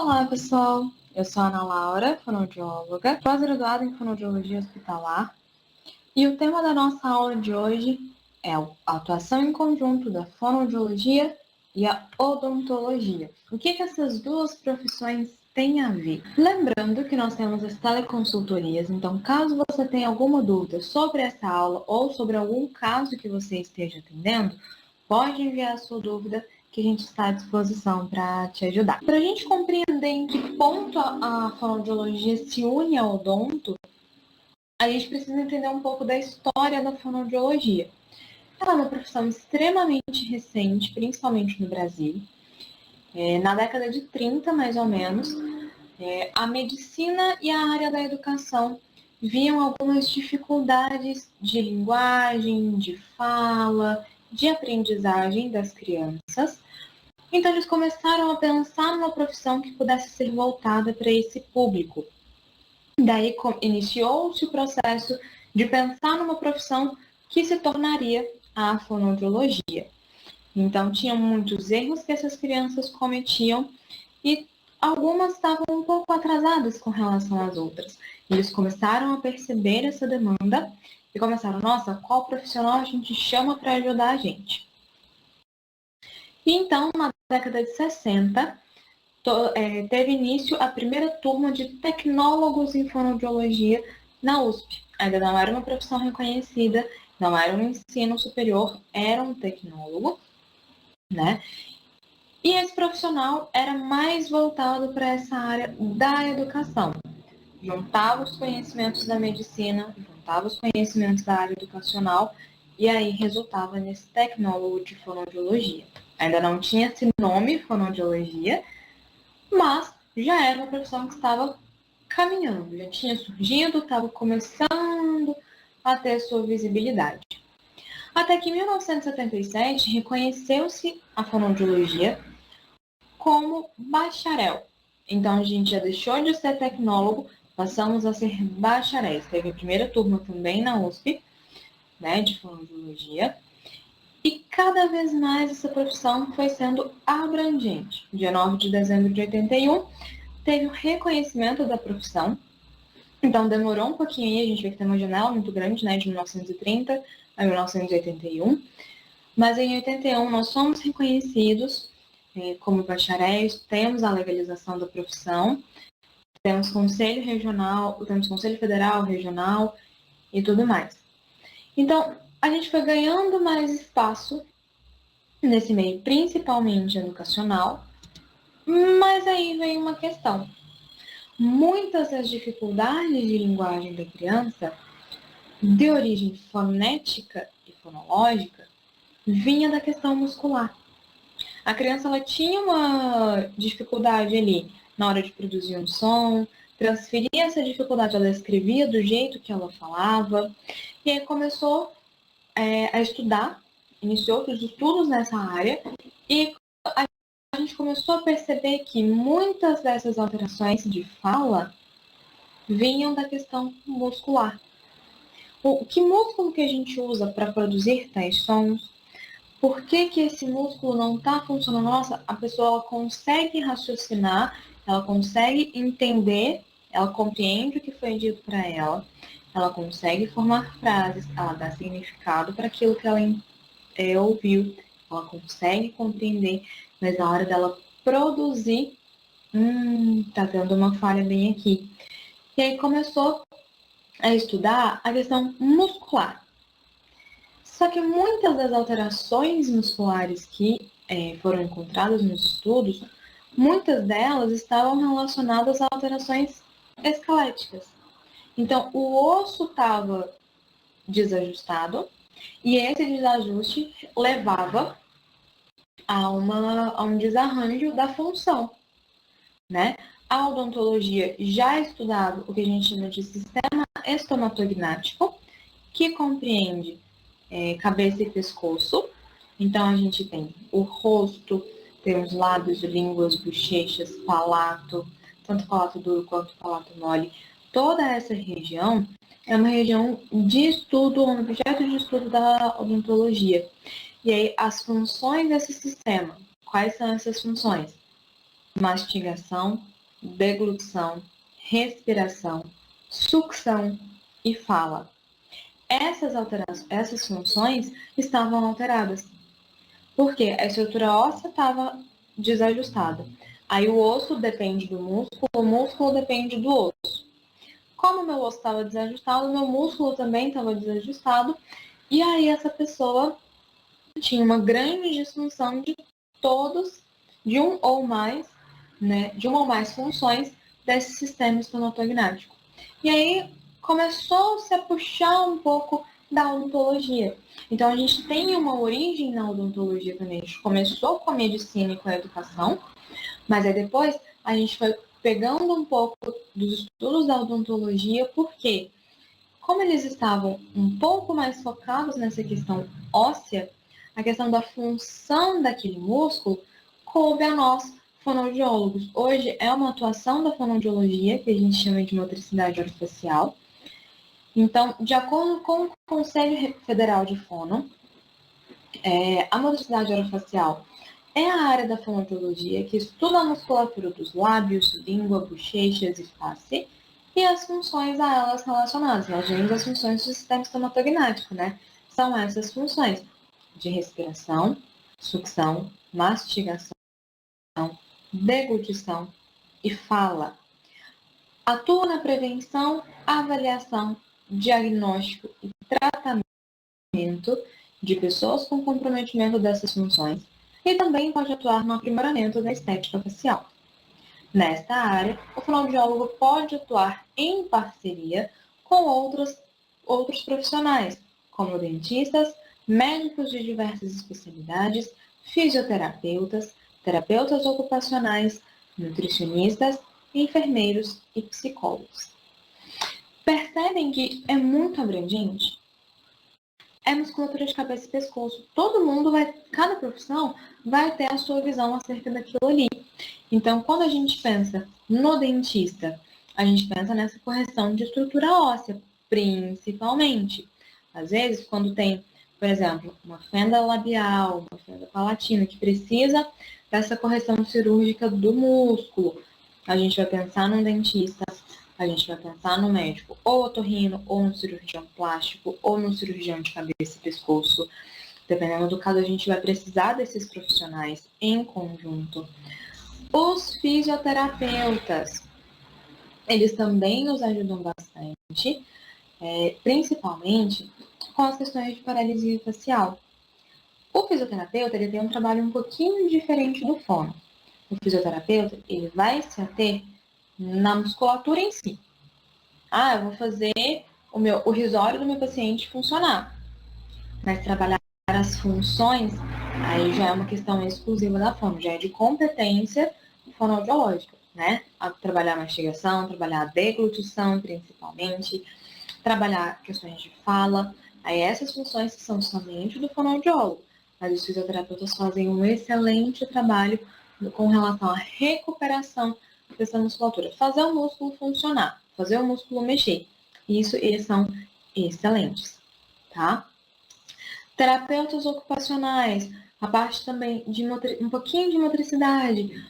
Olá, pessoal. Eu sou a Ana Laura, fonoaudióloga, pós-graduada em fonoaudiologia hospitalar. E o tema da nossa aula de hoje é a atuação em conjunto da fonoaudiologia e a odontologia. O que essas duas profissões têm a ver? Lembrando que nós temos as teleconsultorias, então caso você tenha alguma dúvida sobre essa aula ou sobre algum caso que você esteja atendendo, pode enviar a sua dúvida que a gente está à disposição para te ajudar. Para a gente compreender em que ponto a fonoaudiologia se une ao odonto, a gente precisa entender um pouco da história da fonoaudiologia. Ela é uma profissão extremamente recente, principalmente no Brasil. Na década de 30, mais ou menos, a medicina e a área da educação viam algumas dificuldades de linguagem, de fala, de aprendizagem das crianças. Então, eles começaram a pensar numa profissão que pudesse ser voltada para esse público. Daí, iniciou-se o processo de pensar numa profissão que se tornaria a fonoaudiologia. Então, tinham muitos erros que essas crianças cometiam e algumas estavam um pouco atrasadas com relação às outras. Eles começaram a perceber essa demanda e começaram, nossa, qual profissional a gente chama para ajudar a gente? E então, na década de 60, teve início a primeira turma de tecnólogos em fonoaudiologia na USP. Ainda não era uma profissão reconhecida, não era um ensino superior, era um tecnólogo, né? E esse profissional era mais voltado para essa área da educação. Juntava os conhecimentos da medicina, juntava os conhecimentos da área educacional e aí resultava nesse tecnólogo de fonoaudiologia. Ainda não tinha esse nome, fonoaudiologia, mas já era uma profissão que estava caminhando, já tinha surgido, estava começando a ter sua visibilidade. Até que em 1977 reconheceu-se a fonoaudiologia como bacharel. Então a gente já deixou de ser tecnólogo, passamos a ser bacharéis. Teve a primeira turma também na USP, né, de fonoaudiologia. E cada vez mais essa profissão foi sendo abrangente. Dia 9 de dezembro de 81, teve o reconhecimento da profissão. Então, demorou um pouquinho aí, a gente vê que tem uma janela muito grande, né, de 1930 a 1981. Mas em 81 nós somos reconhecidos como bacharéis, temos a legalização da profissão, temos conselho regional, temos conselho federal, regional e tudo mais. Então, a gente foi ganhando mais espaço nesse meio, principalmente educacional, mas aí vem uma questão. Muitas das dificuldades de linguagem da criança, de origem fonética e fonológica, vinha da questão muscular. A criança ela tinha uma dificuldade ali na hora de produzir um som, transferia essa dificuldade, ela escrevia do jeito que ela falava, e aí começou a estudar, iniciou os estudos nessa área, e a gente começou a perceber que muitas dessas alterações de fala vinham da questão muscular. Que músculo que a gente usa para produzir tais sons? Por que esse músculo não está funcionando? Nossa, a pessoa ela consegue raciocinar, ela consegue entender, ela compreende o que foi dito para ela consegue formar frases, ela dá significado para aquilo que ela ouviu, ela consegue compreender, mas na hora dela produzir, tá tendo uma falha bem aqui. E aí começou a estudar a questão muscular. Só que muitas das alterações musculares que foram encontradas nos estudos, muitas delas estavam relacionadas a alterações esqueléticas. Então, o osso estava desajustado e esse desajuste levava a um desarranjo da função, né? A odontologia já estudava o que a gente chama de sistema estomatognático, que compreende cabeça e pescoço. Então, a gente tem o rosto, tem os lábios, línguas, bochechas, palato, tanto palato duro quanto palato mole. Toda essa região é uma região de estudo, um objeto de estudo da odontologia. E aí, as funções desse sistema, quais são essas funções? Mastigação, deglutição, respiração, sucção e fala. Essas funções estavam alteradas, porque a estrutura óssea estava desajustada. Aí o osso depende do músculo, o músculo depende do osso. Como meu osso estava desajustado, meu músculo também estava desajustado, e aí essa pessoa tinha uma grande disfunção de um ou mais funções desse sistema estomatognático. E aí começou-se a puxar um pouco da odontologia. Então a gente tem uma origem na odontologia também. A gente começou com a medicina e com a educação, mas aí depois a gente foi pegando um pouco dos estudos da odontologia, porque como eles estavam um pouco mais focados nessa questão óssea, a questão da função daquele músculo, coube a nós, fonoaudiólogos. Hoje é uma atuação da fonoaudiologia, que a gente chama de motricidade orofacial. Então, de acordo com o Conselho Federal de Fono, a motricidade orofacial é a área da fonoaudiologia que estuda a musculatura dos lábios, língua, bochechas e face e as funções a elas relacionadas. Nós vemos as funções do sistema estomatognático, né? São essas funções de respiração, sucção, mastigação, deglutição e fala. Atua na prevenção, avaliação, diagnóstico e tratamento de pessoas com comprometimento dessas funções e também pode atuar no aprimoramento da estética facial. Nesta área, o fonoaudiólogo pode atuar em parceria com outros profissionais, como dentistas, médicos de diversas especialidades, fisioterapeutas, terapeutas ocupacionais, nutricionistas, enfermeiros e psicólogos. Percebem que é muito abrangente? É musculatura de cabeça e pescoço. Cada profissão vai ter a sua visão acerca daquilo ali. Então, quando a gente pensa no dentista, a gente pensa nessa correção de estrutura óssea, principalmente. Às vezes, quando tem, por exemplo, uma fenda labial, uma fenda palatina, que precisa dessa correção cirúrgica do músculo, a gente vai pensar num dentista, a gente vai pensar no médico ou otorrino, ou no cirurgião plástico, ou no cirurgião de cabeça e pescoço. Dependendo do caso, a gente vai precisar desses profissionais em conjunto. Os fisioterapeutas, eles também nos ajudam bastante, principalmente com as questões de paralisia facial. O fisioterapeuta, ele tem um trabalho um pouquinho diferente do fono. O fisioterapeuta, ele vai se ater na musculatura em si. Eu vou fazer o risório do meu paciente funcionar. Mas trabalhar as funções, aí já é uma questão exclusiva da fono, já é de competência fonoaudiológica, né? A trabalhar a mastigação, trabalhar a deglutição, principalmente, trabalhar questões de fala. Aí essas funções são somente do fonoaudiólogo, mas os fisioterapeutas fazem um excelente trabalho com relação à recuperação dessa musculatura. Fazer o músculo funcionar, fazer o músculo mexer. Isso, eles são excelentes, tá? Terapeutas ocupacionais, a parte também de um pouquinho de motricidade,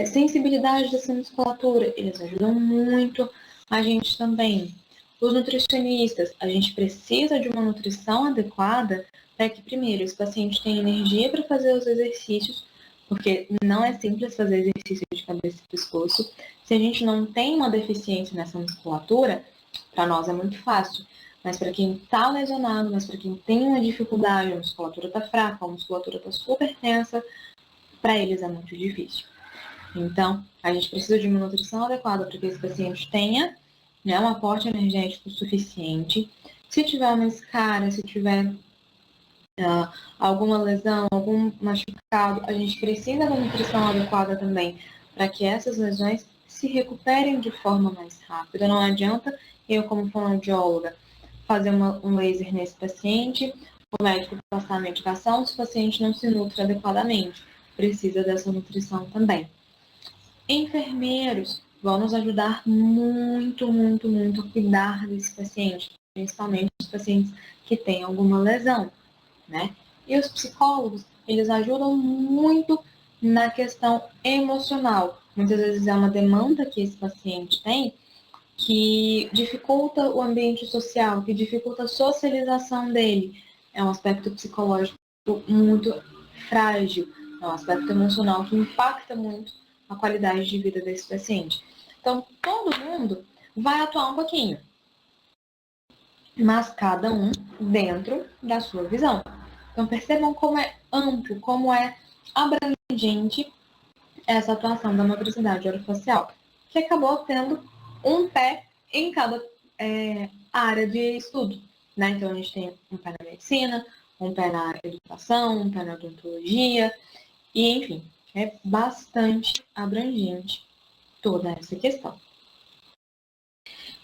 sensibilidade dessa musculatura, eles ajudam muito a gente também. Os nutricionistas, a gente precisa de uma nutrição adequada para que, primeiro, esse paciente tenha energia para fazer os exercícios, porque não é simples fazer exercício de cabeça e pescoço. Se a gente não tem uma deficiência nessa musculatura, para nós é muito fácil. Mas para quem está lesionado, mas para quem tem uma dificuldade, a musculatura está fraca, a musculatura está super tensa, para eles é muito difícil. Então, a gente precisa de uma nutrição adequada para que esse paciente tenha, né, um aporte energético suficiente. Se tiver uma escara, se tiver alguma lesão, algum machucado, a gente precisa da nutrição adequada também para que essas lesões se recuperem de forma mais rápida. Não adianta eu, como fonoaudióloga, fazer um laser nesse paciente, o médico passar a medicação, se o paciente não se nutre adequadamente. Precisa dessa nutrição também. Enfermeiros vão nos ajudar muito, muito, muito a cuidar desse paciente, principalmente os pacientes que têm alguma lesão, né? E os psicólogos, eles ajudam muito na questão emocional, muitas vezes é uma demanda que esse paciente tem que dificulta o ambiente social, que dificulta a socialização dele. É um aspecto psicológico muito frágil, é um aspecto emocional que impacta muito a qualidade de vida desse paciente. Então, todo mundo vai atuar um pouquinho, mas cada um dentro da sua visão. Então, percebam como é amplo, como é abrangente essa atuação da motricidade orofacial, que acabou tendo um pé em cada área de estudo. Né? Então, a gente tem um pé na medicina, um pé na educação, um pé na odontologia, e, enfim, é bastante abrangente toda essa questão.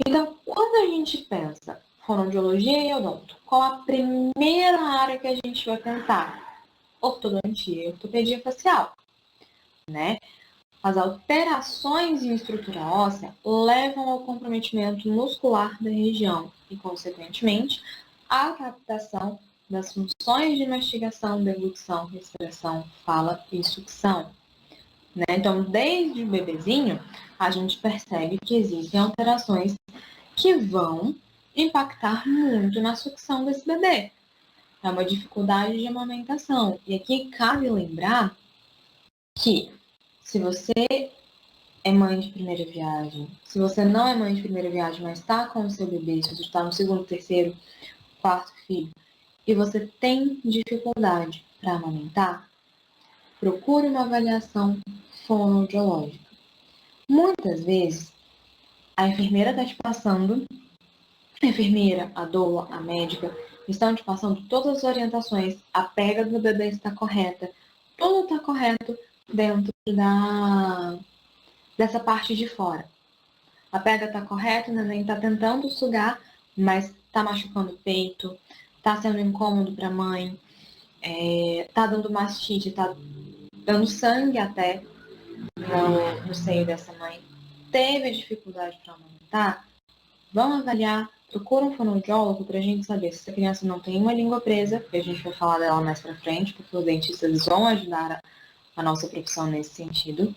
Então, quando a gente pensa fonoaudiologia e odonto, qual a primeira área que a gente vai pensar? Ortodontia e ortopedia facial, né? As alterações em estrutura óssea levam ao comprometimento muscular da região e, consequentemente, à captação das funções de mastigação, deglutição, respiração, fala e sucção. Né? Então, desde o bebezinho, a gente percebe que existem alterações que vão impactar muito na sucção desse bebê. É uma dificuldade de amamentação. E aqui cabe lembrar que se você é mãe de primeira viagem, se você não é mãe de primeira viagem, mas está com o seu bebê, se você está no segundo, terceiro, quarto filho, e você tem dificuldade para amamentar, procure uma avaliação fonoaudiológica. Muitas vezes, a enfermeira está te passando, a enfermeira, a doula, a médica, estão te passando todas as orientações, a pega do bebê está correta, tudo está correto dentro dessa parte de fora. A pega está correta, o neném está tentando sugar, mas está machucando o peito, está sendo incômodo para a mãe, está dando mastite, está dando sangue até no seio dessa mãe. Teve dificuldade para amamentar? Vamos avaliar, procura um fonoaudiólogo para a gente saber se essa criança não tem uma língua presa, que a gente vai falar dela mais para frente, porque os dentistas vão ajudar a nossa profissão nesse sentido.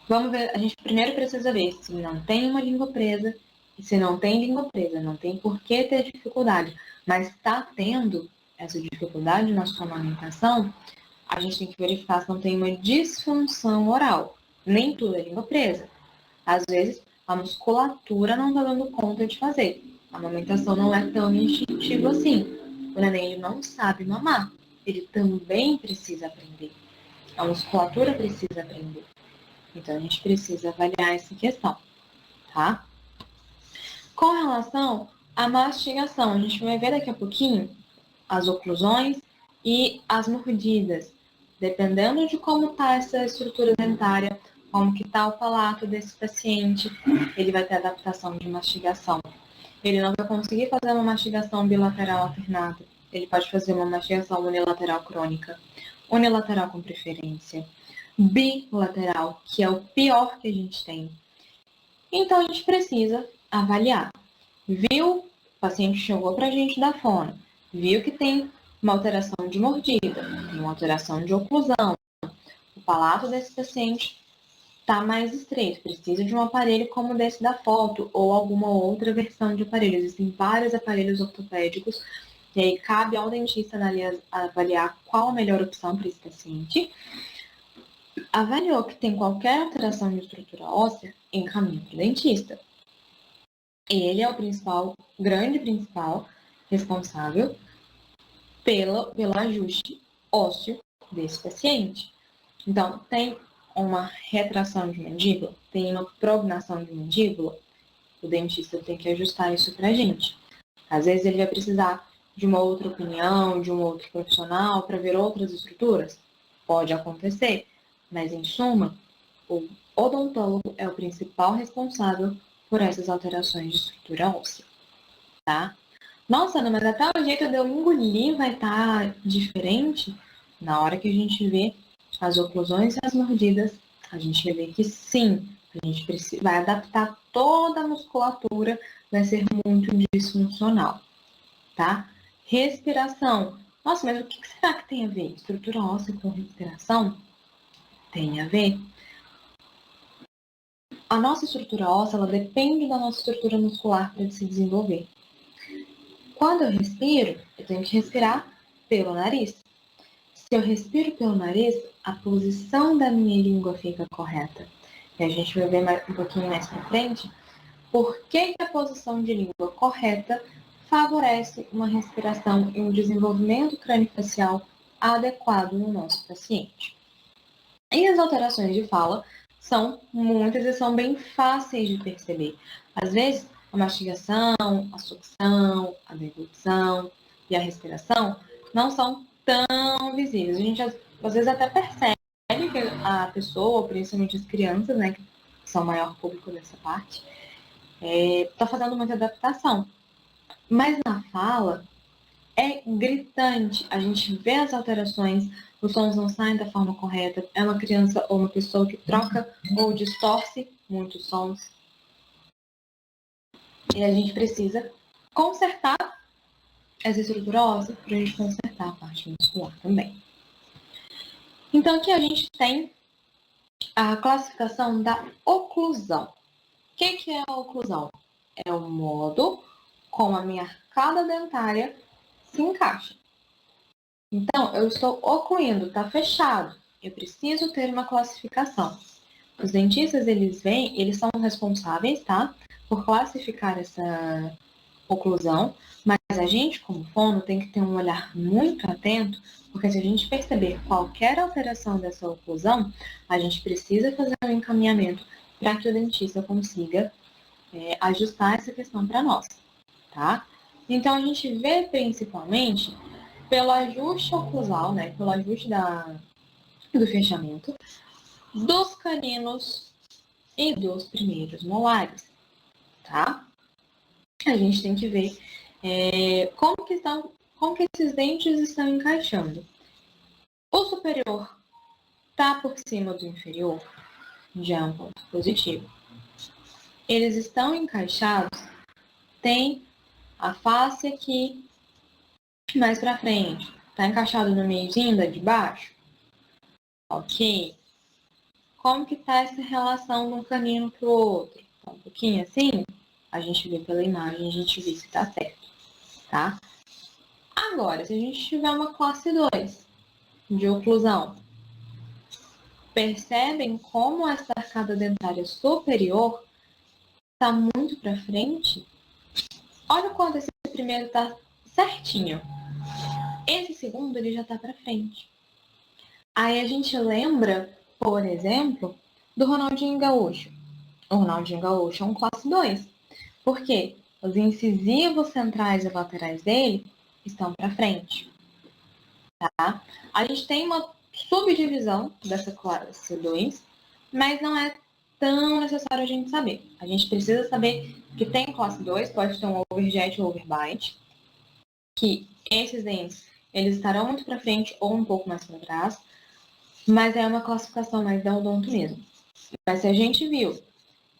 Vamos ver, a gente primeiro precisa ver se não tem uma língua presa, e se não tem língua presa, não tem por que ter dificuldade, mas está tendo essa dificuldade na sua amamentação, a gente tem que verificar se não tem uma disfunção oral. Nem tudo é língua presa. Às vezes, a musculatura não está dando conta de fazer. A amamentação não é tão instintiva assim. O neném ele não sabe mamar. Ele também precisa aprender. A musculatura precisa aprender. Então, a gente precisa avaliar essa questão, tá? Com relação à mastigação, a gente vai ver daqui a pouquinho as oclusões e as mordidas. Dependendo de como está essa estrutura dentária, como que está o palato desse paciente, ele vai ter adaptação de mastigação. Ele não vai conseguir fazer uma mastigação bilateral alternada. Ele pode fazer uma mastigação unilateral crônica, unilateral com preferência, bilateral, que é o pior que a gente tem. Então, a gente precisa avaliar. Viu? O paciente chegou para a gente da fono, viu que tem uma alteração de mordida, tem uma alteração de oclusão. O palato desse paciente está mais estreito, precisa de um aparelho como o desse da foto ou alguma outra versão de aparelho. Existem vários aparelhos ortopédicos e aí cabe ao dentista avaliar qual a melhor opção para esse paciente. Avaliou que tem qualquer alteração de estrutura óssea, encaminha para o dentista. Ele é o grande principal responsável pelo ajuste ósseo desse paciente. Então, tem uma retração de mandíbula, tem uma prognação de mandíbula, o dentista tem que ajustar isso pra gente. Às vezes ele vai precisar de uma outra opinião, de um outro profissional para ver outras estruturas. Pode acontecer, mas em suma, o odontólogo é o principal responsável por essas alterações de estrutura óssea, tá? Nossa, Ana, mas até o jeito de eu engolir vai estar diferente. Na hora que a gente vê as oclusões e as mordidas, a gente vai ver que sim, a gente vai adaptar toda a musculatura, vai ser muito disfuncional, tá? Respiração. Nossa, mas o que será que tem a ver? Estrutura óssea com respiração? Tem a ver. A nossa estrutura óssea, ela depende da nossa estrutura muscular para se desenvolver. Quando eu respiro, eu tenho que respirar pelo nariz. Se eu respiro pelo nariz, a posição da minha língua fica correta. E a gente vai ver um pouquinho mais para frente por que a posição de língua correta favorece uma respiração e um desenvolvimento crâniofacial adequado no nosso paciente. E as alterações de fala são muitas e são bem fáceis de perceber. Às vezes, a mastigação, a sucção, a deglutição e a respiração não são tão visíveis. A gente às vezes até percebe que a pessoa, principalmente as crianças, né, que são o maior público dessa parte, está fazendo muita adaptação. Mas na fala, é gritante. A gente vê as alterações, os sons não saem da forma correta. É uma criança ou uma pessoa que troca ou distorce muitos sons. E a gente precisa consertar essa estrutura óssea para a gente consertar a parte muscular também. Então, aqui a gente tem a classificação da oclusão. O que é a oclusão? É o modo como a minha arcada dentária se encaixa. Então, eu estou ocluindo, está fechado. Eu preciso ter uma classificação. Os dentistas, eles são responsáveis, tá? Por classificar essa oclusão, mas a gente, como fono, tem que ter um olhar muito atento, porque se a gente perceber qualquer alteração dessa oclusão, a gente precisa fazer um encaminhamento para que o dentista consiga ajustar essa questão para nós, tá? Então, a gente vê principalmente pelo ajuste oclusal, né? Pelo ajuste do fechamento dos caninos e dos primeiros molares, tá? A gente tem que ver como que esses dentes estão encaixando. O superior está por cima do inferior, já é um ponto positivo. Eles estão encaixados, tem a face aqui mais para frente, está encaixado no meiozinho da de baixo? Ok. Como que está essa relação de um canino para o outro? Tá um pouquinho assim? A gente vê pela imagem, a gente vê se está certo, tá? Agora, se a gente tiver uma classe 2 de oclusão, percebem como essa arcada dentária superior está muito para frente? Olha o quanto esse primeiro está certinho. Esse segundo, ele já está para frente. Aí a gente lembra, por exemplo, do Ronaldinho Gaúcho. O Ronaldinho Gaúcho é um classe 2. Por quê? Os incisivos centrais e laterais dele estão para frente. Tá? A gente tem uma subdivisão dessa classe 2, mas não é tão necessário a gente saber. A gente precisa saber que tem classe 2, pode ter um overjet ou overbite, que esses dentes eles estarão muito para frente ou um pouco mais para trás, mas é uma classificação mais da odonto mesmo. Mas se a gente viu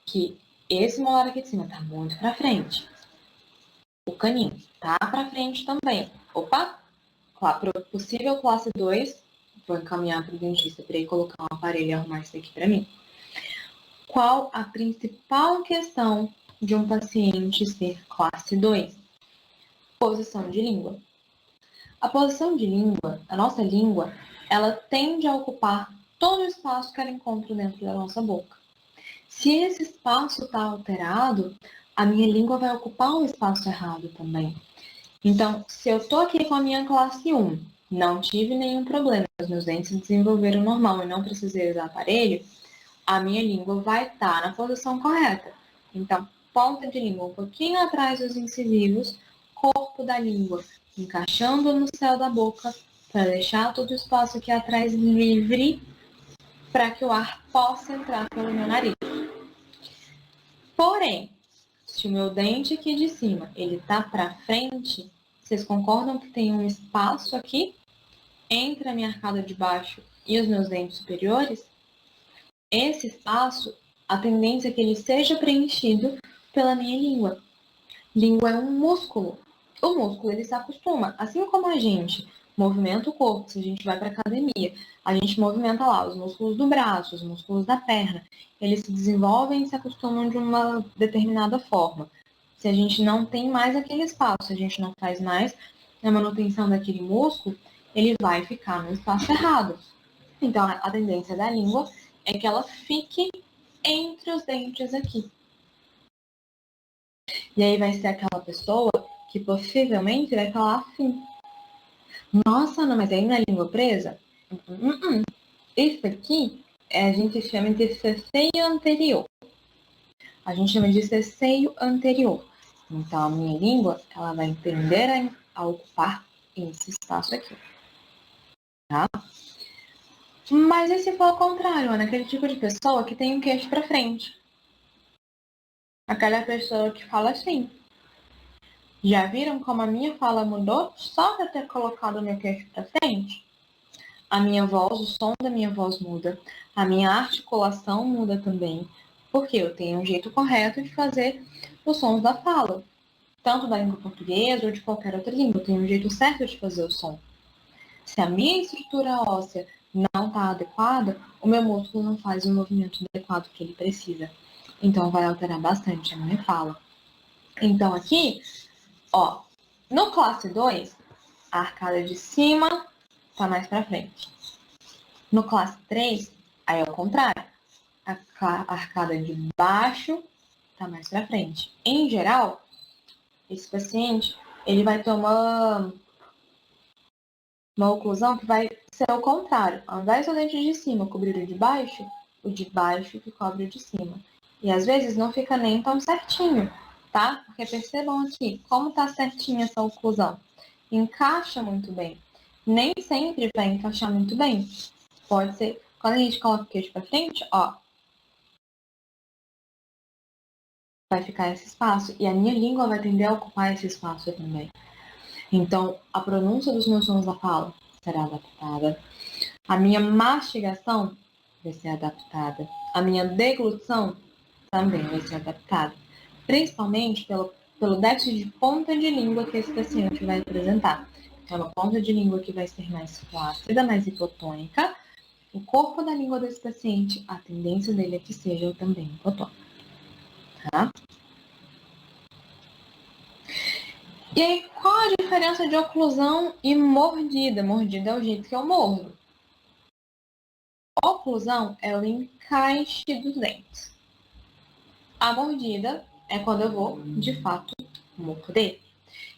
que esse molar aqui de cima está muito para frente, o canino tá para frente também. Opa! Para possível classe 2, vou encaminhar para o dentista para ele colocar um aparelho e arrumar isso aqui para mim. Qual a principal questão de um paciente ser classe 2? Posição de língua. A posição de língua, a nossa língua, ela tende a ocupar todo o espaço que ela encontra dentro da nossa boca. Se esse espaço está alterado, a minha língua vai ocupar um espaço errado também. Então, se eu estou aqui com a minha classe 1, não tive nenhum problema, os meus dentes se desenvolveram normal e não precisei usar aparelho, a minha língua vai estar na posição correta. Então, ponta de língua um pouquinho atrás dos incisivos, corpo da língua encaixando no céu da boca para deixar todo o espaço aqui atrás livre para que o ar possa entrar pelo meu nariz. Porém, se o meu dente aqui de cima ele tá para frente, vocês concordam que tem um espaço aqui entre a minha arcada de baixo e os meus dentes superiores? Esse espaço, a tendência é que ele seja preenchido pela minha língua. Língua é um músculo. O músculo ele se acostuma, assim como a gente movimenta o corpo. Se a gente vai para academia, a gente movimenta lá os músculos do braço, os músculos da perna. Eles se desenvolvem e se acostumam de uma determinada forma. Se a gente não tem mais aquele espaço, se a gente não faz mais a manutenção daquele músculo, ele vai ficar no espaço errado. Então, a tendência da língua é que ela fique entre os dentes aqui. E aí vai ser aquela pessoa que possivelmente vai falar assim: nossa, Ana, mas aí na língua presa? Isso aqui a gente chama de ceceio anterior. A gente chama de ceceio anterior. Então, a minha língua, ela vai tender a ocupar esse espaço aqui. Tá? Mas e se for ao contrário, Ana? Aquele tipo de pessoa que tem o queixo para frente. Aquela pessoa que fala assim: já viram como a minha fala mudou só de ter colocado o meu queixo para frente? A minha voz, o som da minha voz muda. A minha articulação muda também. Porque eu tenho um jeito correto de fazer os sons da fala. Tanto da língua portuguesa ou de qualquer outra língua. Eu tenho um jeito certo de fazer o som. Se a minha estrutura óssea não está adequada, o meu músculo não faz o movimento adequado que ele precisa. Então, vai alterar bastante a minha fala. Então, aqui, ó, no classe 2, a arcada de cima está mais para frente. No classe 3, aí é o contrário. A arcada de baixo está mais para frente. Em geral, esse paciente, ele vai ter uma oclusão que vai ser o contrário. Ao invés do dente de cima cobrir o de baixo que cobre o de cima. E às vezes não fica nem tão certinho, tá? Porque percebam aqui, como tá certinha essa oclusão. Encaixa muito bem. Nem sempre vai encaixar muito bem. Pode ser, quando a gente coloca o queixo para frente, ó, vai ficar esse espaço. E a minha língua vai tender a ocupar esse espaço também. Então, a pronúncia dos meus sons da fala será adaptada. A minha mastigação vai ser adaptada. A minha deglutição também vai ser adaptada. Principalmente pelo déficit de ponta de língua que esse paciente vai apresentar. É uma ponta de língua que vai ser mais flácida, mais hipotônica. O corpo da língua desse paciente, a tendência dele é que seja também hipotônico. Tá? E aí, qual a diferença de oclusão e mordida? Mordida é o jeito que eu mordo. Oclusão é o encaixe dos dentes. A mordida é quando eu vou, de fato, morder.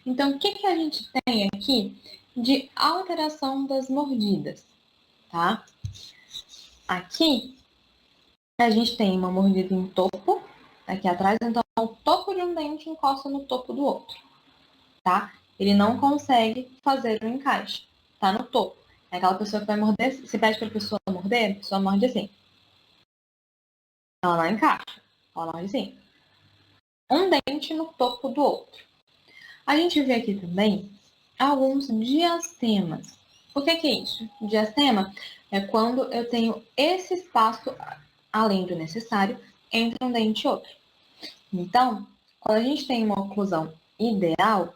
Então, o que a gente tem aqui de alteração das mordidas, tá? Aqui, a gente tem uma mordida em topo, aqui atrás, então o topo de um dente encosta no topo do outro, tá? Ele não consegue fazer o encaixe, tá no topo. É aquela pessoa que vai morder, você pede para a pessoa morder, a pessoa morde assim. Ela não encaixa, ela morde assim. Um dente no topo do outro. A gente vê aqui também alguns diastemas. O que é isso? Diastema é quando eu tenho esse espaço, além do necessário, entre um dente e outro. Então, quando a gente tem uma oclusão ideal,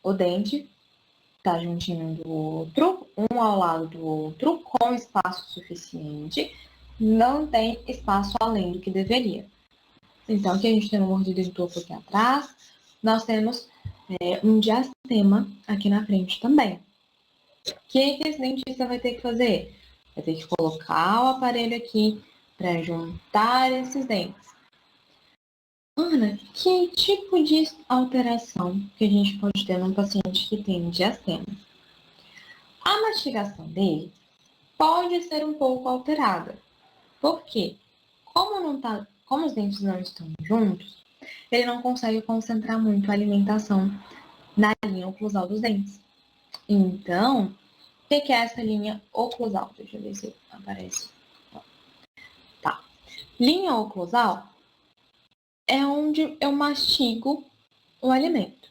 o dente está juntinho um do outro, um ao lado do outro, com espaço suficiente, não tem espaço além do que deveria. Então, aqui a gente tem uma mordida de topo aqui atrás, nós temos um diastema aqui na frente também. O que esse dentista vai ter que fazer? Vai ter que colocar o aparelho aqui para juntar esses dentes. Ana, que tipo de alteração que a gente pode ter num paciente que tem diastema? A mastigação dele pode ser um pouco alterada. Por quê? Como os dentes não estão juntos, ele não consegue concentrar muito a alimentação na linha oclusal dos dentes. Então, o que é essa linha oclusal? Deixa eu ver se aparece. Tá. Linha oclusal é onde eu mastigo o alimento.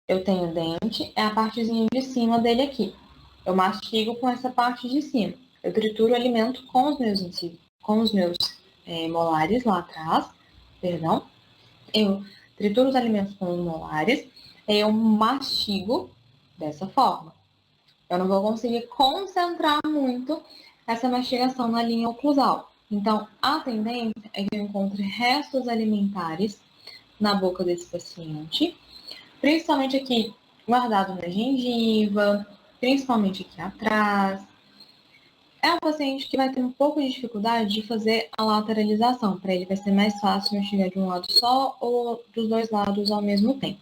Eu tenho o dente, é a partezinha de cima dele aqui. Eu mastigo com essa parte de cima. Eu trituro o alimento com os meus molares lá atrás, perdão. Eu trituro os alimentos com os molares, eu mastigo dessa forma. eu não vou conseguir concentrar muito essa mastigação na linha oclusal. Então, a tendência é que eu encontre restos alimentares na boca desse paciente, principalmente aqui guardado na gengiva, principalmente aqui atrás. É um paciente que vai ter um pouco de dificuldade de fazer a lateralização. Para ele vai ser mais fácil mastigar de um lado só ou dos dois lados ao mesmo tempo,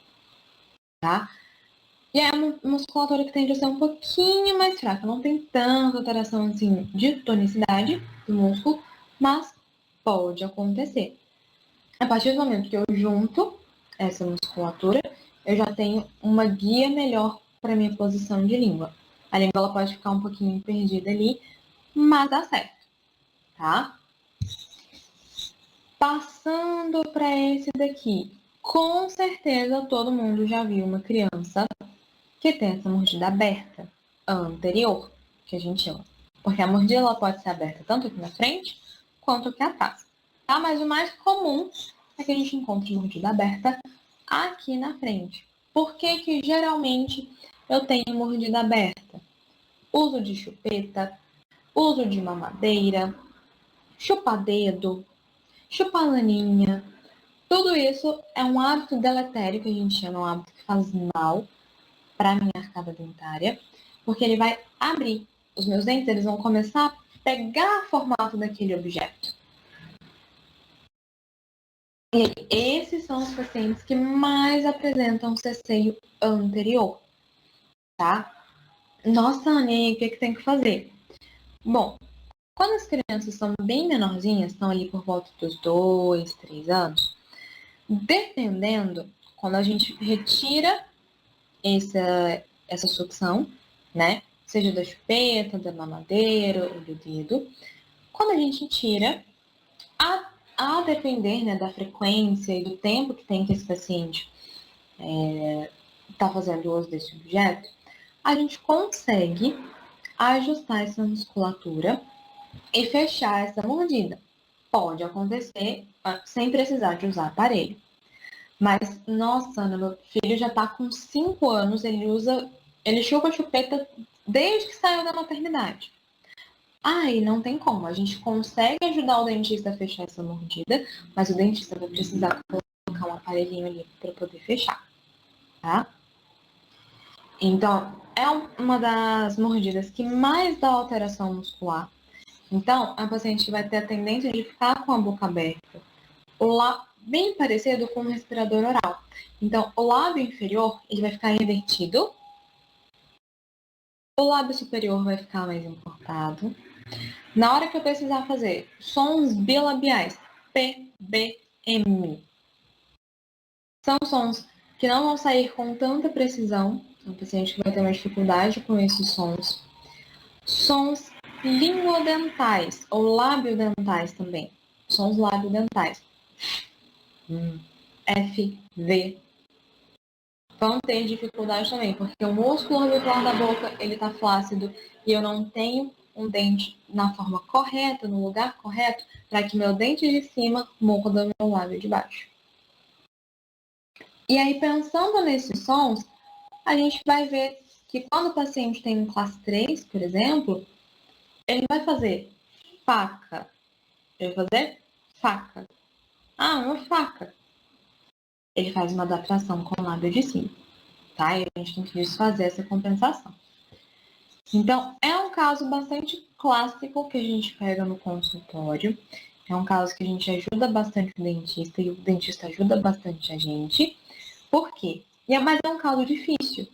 tá? E é uma musculatura que tende a ser um pouquinho mais fraca, não tem tanta alteração assim de tonicidade do músculo, mas pode acontecer. A partir do momento que eu junto essa musculatura, eu já tenho uma guia melhor para minha posição de língua. A língua ela pode ficar um pouquinho perdida ali, mas dá certo, tá? Passando para esse daqui, com certeza todo mundo já viu uma criança que tem essa mordida aberta anterior, que a gente chama. Porque a mordida ela pode ser aberta tanto aqui na frente quanto aqui atrás, tá? Mas o mais comum é que a gente encontre mordida aberta aqui na frente. Por que que geralmente eu tenho mordida aberta? Uso de chupeta, uso de mamadeira, chupa-dedo, chupa-laninha. Tudo isso é um hábito deletério que a gente chama, um hábito que faz mal para a minha arcada dentária, porque ele vai abrir. Os meus dentes eles vão começar a pegar o formato daquele objeto. E esses são os pacientes que mais apresentam ceceio anterior, tá? Nossa, Anê, o que tem que fazer? Bom, quando as crianças são bem menorzinhas, estão ali por volta dos 2, 3 anos, dependendo, quando a gente retira essa sucção, né? Seja da chupeta, da mamadeira ou do dedo. Quando a gente tira, a depender, né, da frequência e do tempo que tem que esse paciente está fazendo uso desse objeto, a gente consegue ajustar essa musculatura e fechar essa mordida. Pode acontecer sem precisar de usar aparelho. Mas, nossa, Ana, meu filho já tá com 5 anos, ele chupa a chupeta desde que saiu da maternidade. Aí não tem como, a gente consegue ajudar o dentista a fechar essa mordida, mas o dentista vai precisar colocar um aparelhinho ali para poder fechar, tá? Então, é uma das mordidas que mais dá alteração muscular. Então, a paciente vai ter a tendência de ficar com a boca aberta, bem parecido com o respirador oral. Então, o lábio inferior ele vai ficar invertido, o lábio superior vai ficar mais encurtado. Na hora que eu precisar fazer sons bilabiais, P, B, M, são sons que não vão sair com tanta precisão, então o paciente vai ter uma dificuldade com esses sons. Sons linguodentais ou labiodentais também, sons labiodentais. F, V, vão ter dificuldade também, porque o músculo orbicular da boca ele está flácido e eu não tenho um dente na forma correta, no lugar correto, para que meu dente de cima morda o meu lábio de baixo. E aí, pensando nesses sons, a gente vai ver que quando o paciente tem um classe 3, por exemplo, ele vai fazer faca. Ele vai fazer faca. Ah, uma faca. Ele faz uma adaptação com o lábio de cima. Tá? E a gente tem que desfazer essa compensação. Então, é um caso bastante clássico que a gente pega no consultório. É um caso que a gente ajuda bastante o dentista e o dentista ajuda bastante a gente. Por quê? Mas é um caso difícil,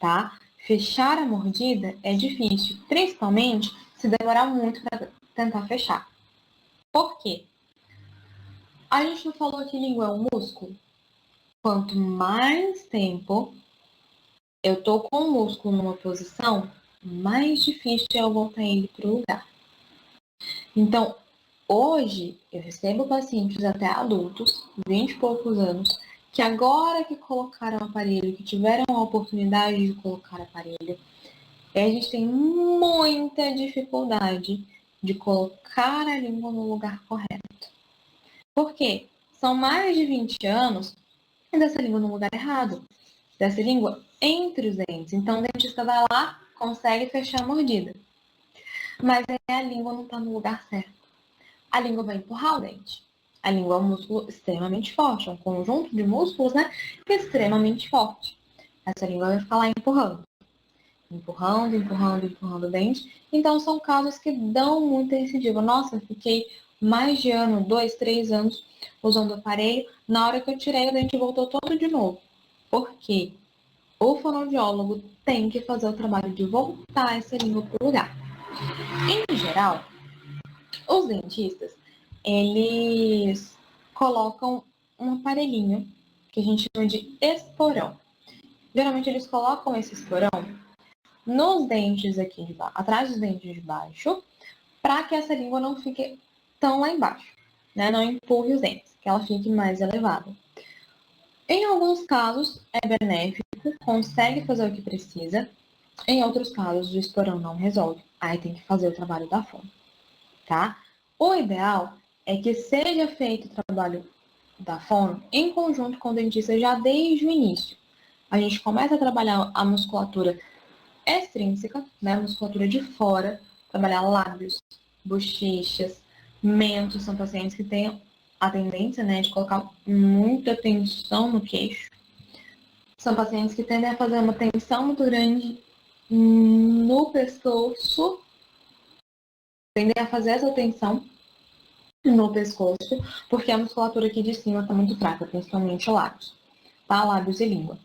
tá? Fechar a mordida é difícil, principalmente se demorar muito para tentar fechar. Por quê? A gente não falou que língua é um músculo? Quanto mais tempo eu tô com o músculo numa posição, mais difícil é eu voltar ele para o lugar. Então, hoje, eu recebo pacientes até adultos, 20 e poucos anos, que agora que colocaram aparelho, que tiveram a oportunidade de colocar aparelho, a gente tem muita dificuldade de colocar a língua no lugar correto. Por quê? São mais de 20 anos dessa língua no lugar errado, dessa língua entre os dentes. Então, o dentista vai lá, consegue fechar a mordida. Mas aí a língua não está no lugar certo. A língua vai empurrar o dente. A língua é um músculo extremamente forte, é um conjunto de músculos, né, que é extremamente forte. Essa língua vai ficar lá empurrando. Empurrando, empurrando, empurrando o dente. Então, são casos que dão muita recidiva. Nossa, eu fiquei mais de ano, 2, 3 anos, usando o aparelho. Na hora que eu tirei, o dente voltou todo de novo. Por quê? O fonoaudiólogo tem que fazer o trabalho de voltar essa língua para o lugar. Em geral, os dentistas, eles colocam um aparelhinho que a gente chama de esporão. Geralmente eles colocam esse esporão nos dentes aqui de baixo, atrás dos dentes de baixo, para que essa língua não fique tão lá embaixo, né? Não empurre os dentes, que ela fique mais elevada. Em alguns casos é benéfico, consegue fazer o que precisa. Em outros casos, o esporão não resolve. Aí tem que fazer o trabalho da fono, tá? O ideal é que seja feito o trabalho da fono em conjunto com o dentista já desde o início. A gente começa a trabalhar a musculatura extrínseca, né? A musculatura de fora, trabalhar lábios, bochechas, mentos, são pacientes que têm a tendência, né, de colocar muita tensão no queixo. São pacientes que tendem a fazer uma tensão muito grande no pescoço, tendem a fazer essa tensão no pescoço, porque a musculatura aqui de cima está muito fraca, principalmente lábios, tá? Lábios e língua.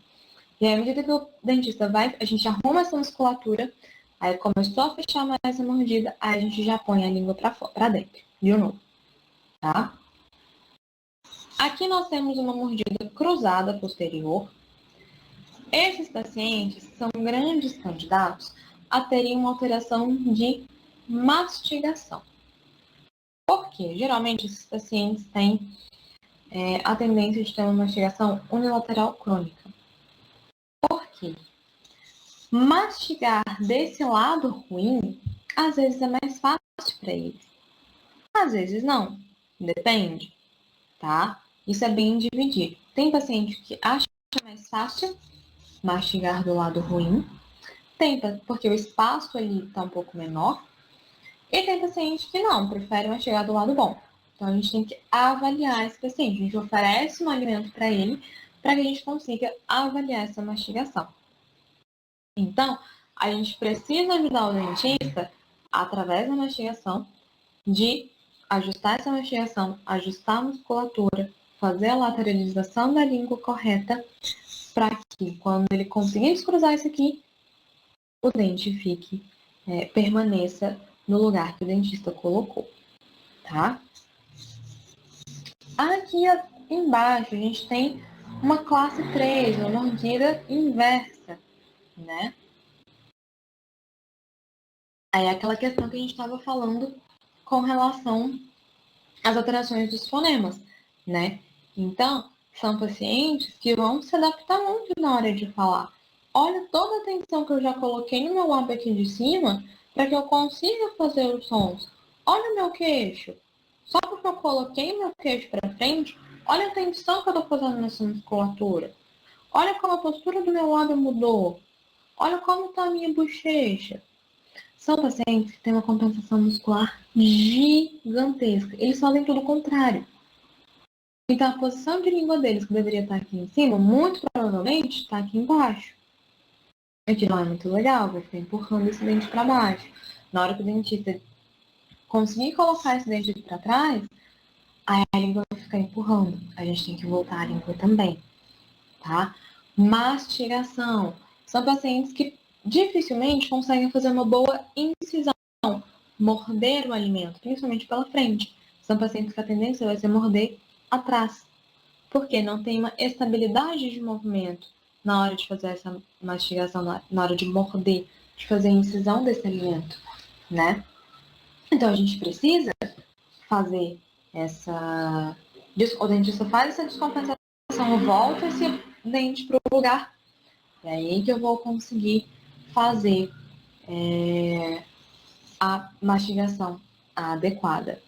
E aí, à medida que o dentista vai, a gente arruma essa musculatura, aí começou a fechar mais essa mordida, aí a gente já põe a língua para dentro, de novo, tá? Aqui nós temos uma mordida cruzada posterior. Esses pacientes são grandes candidatos a terem uma alteração de mastigação. Por quê? Geralmente esses pacientes têm a tendência de ter uma mastigação unilateral crônica. Por quê? Mastigar desse lado ruim, às vezes é mais fácil para eles. Às vezes não. Depende, tá? Isso é bem dividido. Tem paciente que acha mais fácil mastigar do lado ruim, tem porque o espaço ali está um pouco menor, e tem paciente que não, prefere mastigar do lado bom. Então, a gente tem que avaliar esse paciente. A gente oferece um alimento para ele, para que a gente consiga avaliar essa mastigação. Então, a gente precisa ajudar o dentista, através da mastigação, de ajustar essa mastigação, ajustar a musculatura, fazer a lateralização da língua correta, para que, quando ele conseguir descruzar isso aqui, o dente permaneça no lugar que o dentista colocou, tá? Aqui embaixo a gente tem uma classe 3, uma mordida inversa, né? Aí é aquela questão que a gente estava falando com relação às alterações dos fonemas, né? Então, são pacientes que vão se adaptar muito na hora de falar. Olha toda a atenção que eu já coloquei no meu lábio aqui de cima para que eu consiga fazer os sons. Olha o meu queixo. Só porque eu coloquei meu queixo para frente, olha a tensão que eu estou fazendo nessa musculatura. Olha como a postura do meu lábio mudou. Olha como está a minha bochecha. São pacientes que têm uma compensação muscular gigantesca. Eles fazem tudo o contrário. Então, a posição de língua deles, que deveria estar aqui em cima, muito provavelmente está aqui embaixo. O que não é muito legal, vai ficar empurrando esse dente para baixo. Na hora que o dentista conseguir colocar esse dente aqui para trás, aí a língua vai ficar empurrando. A gente tem que voltar a língua também, tá? Mastigação. São pacientes que dificilmente conseguem fazer uma boa incisão, morder o alimento, principalmente pela frente. São pacientes que a tendência vai ser morder atrás, porque não tem uma estabilidade de movimento na hora de fazer essa mastigação, na hora de morder, de fazer a incisão desse alimento, né? Então, a gente precisa fazer essa... O dentista faz essa descompensação, volta esse dente para o lugar. É aí que eu vou conseguir fazer a mastigação adequada.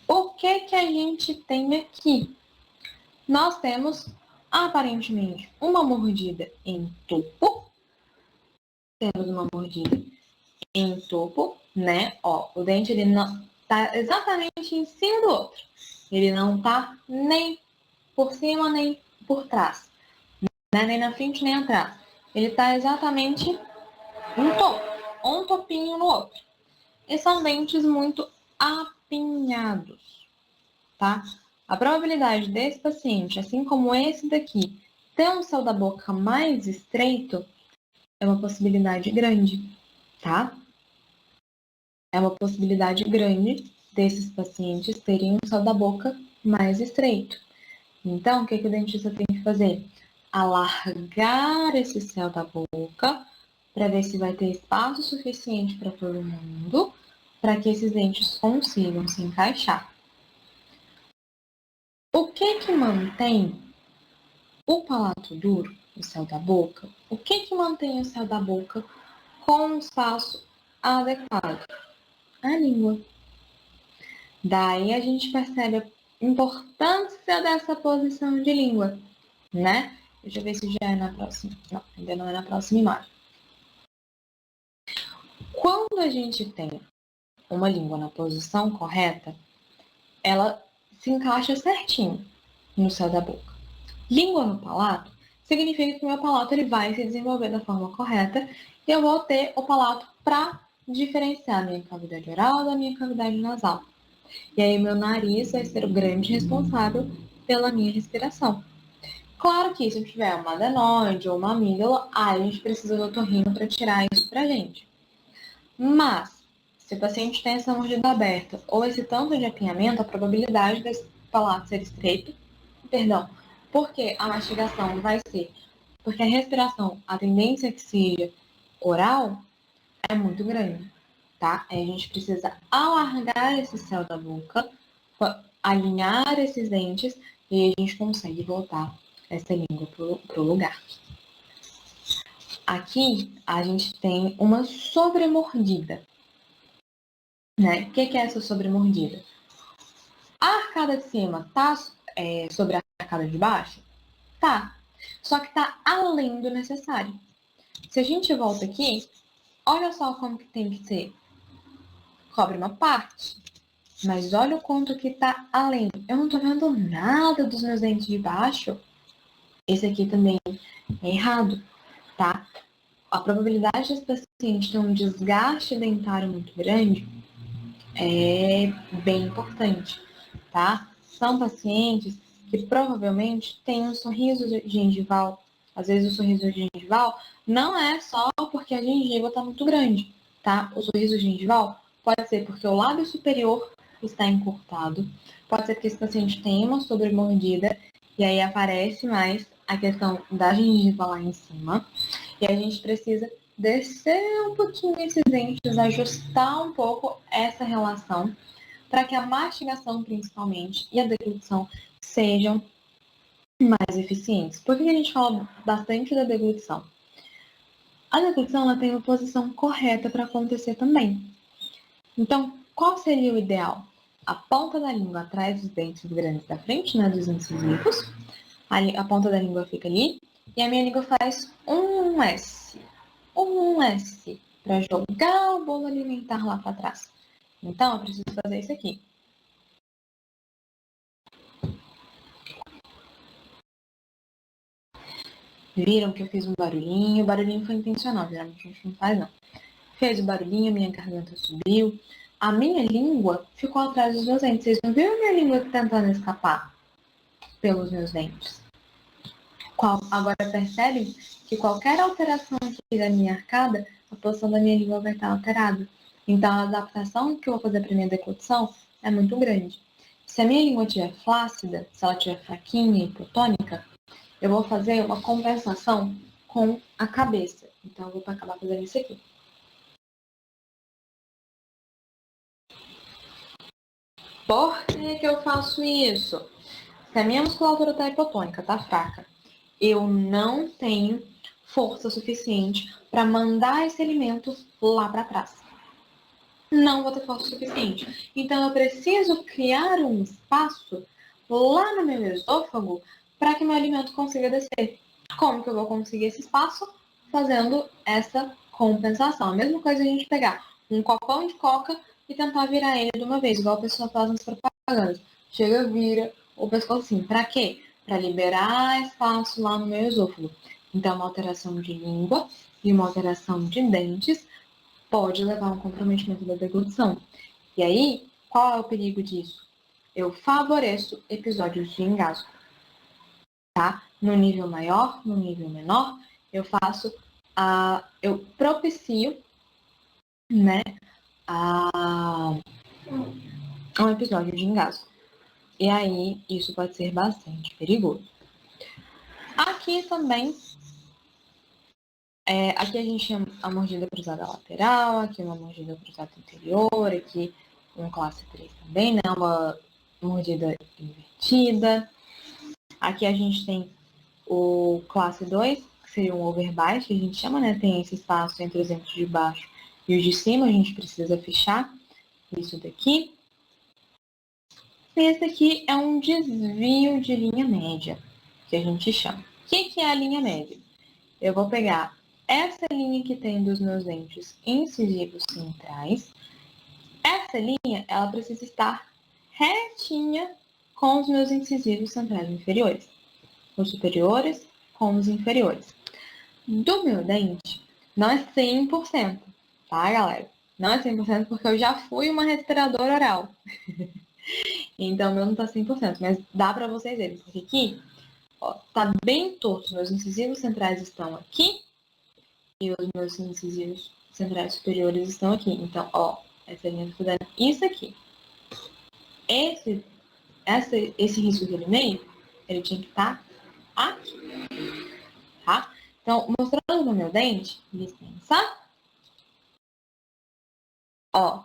O que a gente tem aqui? Nós temos, aparentemente, uma mordida em tubo, temos uma mordida em topo, né? Ó, o dente ele não tá exatamente em cima do outro. Ele não tá nem por cima nem por trás, né? Nem na frente nem atrás. Ele tá exatamente um topo, um topinho no outro. E são dentes muito apinhados, tá? A probabilidade desse paciente, assim como esse daqui, ter um céu da boca mais estreito é uma possibilidade grande, tá? É uma possibilidade grande desses pacientes terem um céu da boca mais estreito. Então, o que o dentista tem que fazer? Alargar esse céu da boca para ver se vai ter espaço suficiente para todo mundo, para que esses dentes consigam se encaixar. O que mantém o palato duro, o céu da boca? O que mantém o céu da boca com um espaço adequado? A língua. Daí a gente percebe a importância dessa posição de língua, né? Deixa eu ver se já é na próxima. Não, ainda não é na próxima imagem. Quando a gente tem uma língua na posição correta, ela se encaixa certinho no céu da boca. Língua no palato significa que o meu palato ele vai se desenvolver da forma correta e eu vou ter o palato para diferenciar a minha cavidade oral da minha cavidade nasal. E aí meu nariz vai ser o grande responsável pela minha respiração. Claro que se eu tiver uma adenoide ou uma amígdala, a gente precisa do otorrino para tirar isso pra gente. Mas, se o paciente tem essa mordida aberta ou esse tanto de apinhamento, a probabilidade desse palato ser estreito, porque a mastigação vai ser, porque a respiração, a tendência que seja oral, é muito grande, tá? Aí a gente precisa alargar esse céu da boca, alinhar esses dentes e aí a gente consegue voltar essa língua pro lugar. Aqui a gente tem uma sobremordida, né? O que é essa sobremordida? A arcada de cima tá sobre a arcada de baixo? Tá. Só que tá além do necessário. Se a gente volta aqui, olha só como que tem que ser. Cobre uma parte, mas olha o quanto que tá além. Eu não tô vendo nada dos meus dentes de baixo. Esse aqui também é errado, tá? A probabilidade desse paciente ter um desgaste dentário muito grande é bem importante, tá? São pacientes que provavelmente têm um sorriso gengival. Às vezes o sorriso gengival não é só porque a gengiva está muito grande, tá? O sorriso gengival pode ser porque o lábio superior está encurtado, pode ser porque esse paciente tem uma sobremordida e aí aparece mais a questão da gengiva lá em cima. E a gente precisa descer um pouquinho esses dentes, ajustar um pouco essa relação para que a mastigação, principalmente, e a deglutição sejam mais eficientes. Por que a gente fala bastante da deglutição? A deglutição ela tem uma posição correta para acontecer também. Então, qual seria o ideal? A ponta da língua atrás dos dentes grandes da frente, né, dos incisivos. A ponta da língua fica ali. E a minha língua faz um S. Um S. Para jogar o bolo alimentar lá para trás. Então, eu preciso fazer isso aqui. Viram que eu fiz um barulhinho? O barulhinho foi intencional, geralmente a gente não faz, não. Fez o barulhinho, minha garganta subiu. A minha língua ficou atrás dos meus dentes. Vocês não viram a minha língua tentando escapar pelos meus dentes? Agora percebem que qualquer alteração aqui da minha arcada, a posição da minha língua vai estar alterada. Então, a adaptação que eu vou fazer para minha declutação é muito grande. Se a minha língua estiver flácida, se ela estiver fraquinha e hipotônica, eu vou fazer uma compensação com a cabeça. Então, eu vou acabar fazendo isso aqui. Por que eu faço isso? Se a minha musculatura está hipotônica, está fraca, eu não tenho força suficiente para mandar esse alimento lá para trás. Não vou ter força suficiente. Então, eu preciso criar um espaço lá no meu esôfago para que meu alimento consiga descer. Como que eu vou conseguir esse espaço? Fazendo essa compensação. A mesma coisa a gente pegar um copão de coca e tentar virar ele de uma vez, igual a pessoa faz nas propagandas. Chega, vira o pescoço assim. Pra quê? Para liberar espaço lá no meu esôfago. Então, uma alteração de língua e uma alteração de dentes pode levar a um comprometimento da deglutição. E aí, qual é o perigo disso? Eu favoreço episódios de engasgo, tá? No nível maior, no nível menor, eu propicio, né, um episódio de engasgo. E aí, isso pode ser bastante perigoso. Aqui também, aqui a gente tem a mordida cruzada lateral, aqui uma mordida cruzada anterior, aqui um classe 3 também, né, uma mordida invertida. Aqui a gente tem o classe 2, que seria um overbite, que a gente chama, né, tem esse espaço entre os dentes de baixo e os de cima, a gente precisa fechar isso daqui. Esse aqui é um desvio de linha média, que a gente chama. O que é a linha média? Eu vou pegar essa linha que tem dos meus dentes incisivos centrais. Essa linha, ela precisa estar retinha com os meus incisivos centrais inferiores. Os superiores com os inferiores. Do meu dente, não é 100%, tá, galera? Não é 100% porque eu já fui uma respiradora oral. Então, o meu não tá 100%, mas dá pra vocês verem. Porque aqui, ó, tá bem torto. Meus incisivos centrais estão aqui e os meus incisivos centrais superiores estão aqui. Então, ó, essa linha tá dando isso aqui. Esse risco aqui no meio, ele tinha que estar aqui, tá? Então, mostrando no meu dente, licença. Ó,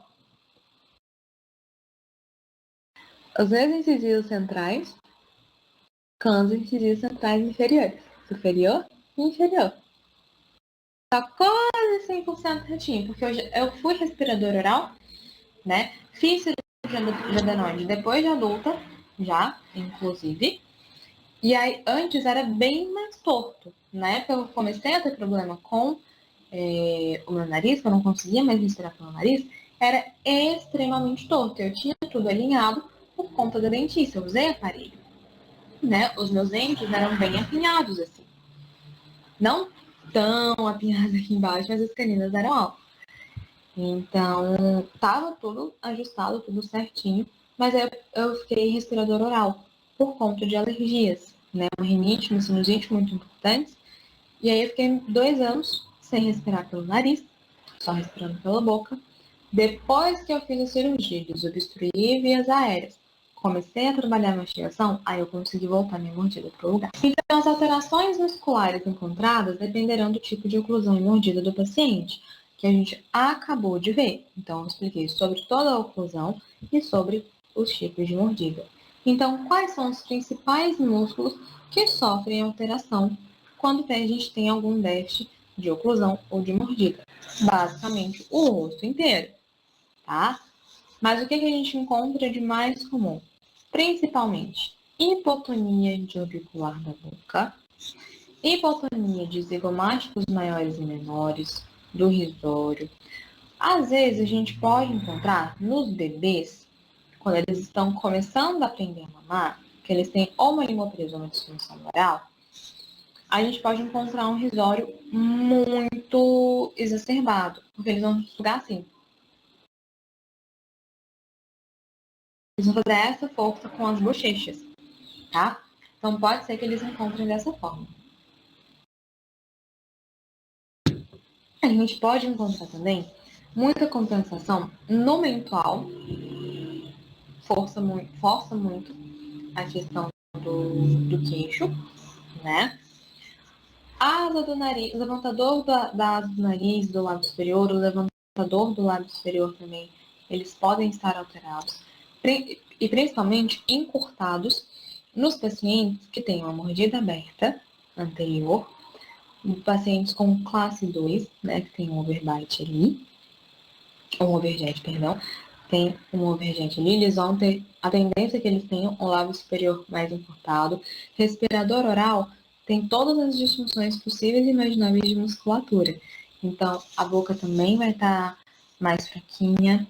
os meus incisivos centrais com os incisivos centrais inferiores. Superior e inferior. Tá quase 100% retinho, porque eu fui respirador oral, né? Fiz cirurgia de adenoide depois de adulta, já, inclusive. E aí, antes era bem mais torto. Na época eu comecei a ter problema com o meu nariz, que eu não conseguia mais respirar pelo nariz, era extremamente torto. Eu tinha tudo alinhado por conta da dentista. Eu usei aparelho, né? Os meus dentes eram bem apinhados, assim. Não tão apinhados aqui embaixo, mas as caninas eram altas. Então, tava tudo ajustado, tudo certinho, mas aí eu fiquei respirador oral por conta de alergias, né? Uma rinite, uma sinusite muito importantes. E aí eu fiquei 2 anos sem respirar pelo nariz, só respirando pela boca. Depois que eu fiz a cirurgia de desobstruir vias aéreas, comecei a trabalhar a mastigação, aí eu consegui voltar minha mordida para o lugar. Então, as alterações musculares encontradas dependerão do tipo de oclusão e mordida do paciente, que a gente acabou de ver. Então, eu expliquei sobre toda a oclusão e sobre os tipos de mordida. Então, quais são os principais músculos que sofrem alteração quando a gente tem algum déficit de oclusão ou de mordida? Basicamente, o rosto inteiro, tá? Mas o que a gente encontra de mais comum? Principalmente, hipotonia de orbicular da boca, hipotonia de zigomáticos maiores e menores, do risório. Às vezes, a gente pode encontrar nos bebês, quando eles estão começando a aprender a mamar, que eles têm ou uma língua presa ou uma disfunção oral, a gente pode encontrar um risório muito exacerbado, porque eles vão sugar assim. Eles vão fazer essa força com as bochechas, tá? Então, pode ser que eles encontrem dessa forma. A gente pode encontrar também muita compensação no mental, força muito a questão do queixo, né? A asa do nariz, o levantador da asa do nariz, do lábio superior, o levantador do lábio superior também, eles podem estar alterados. E principalmente encurtados nos pacientes que têm uma mordida aberta anterior, pacientes com classe 2, né, que tem um overbite ali, um overjet, perdão, tem um overjet ali, eles vão ter a tendência que eles tenham um lábio superior mais encurtado. Respirador oral tem todas as disfunções possíveis e imagináveis de musculatura. Então, a boca também vai estar mais fraquinha.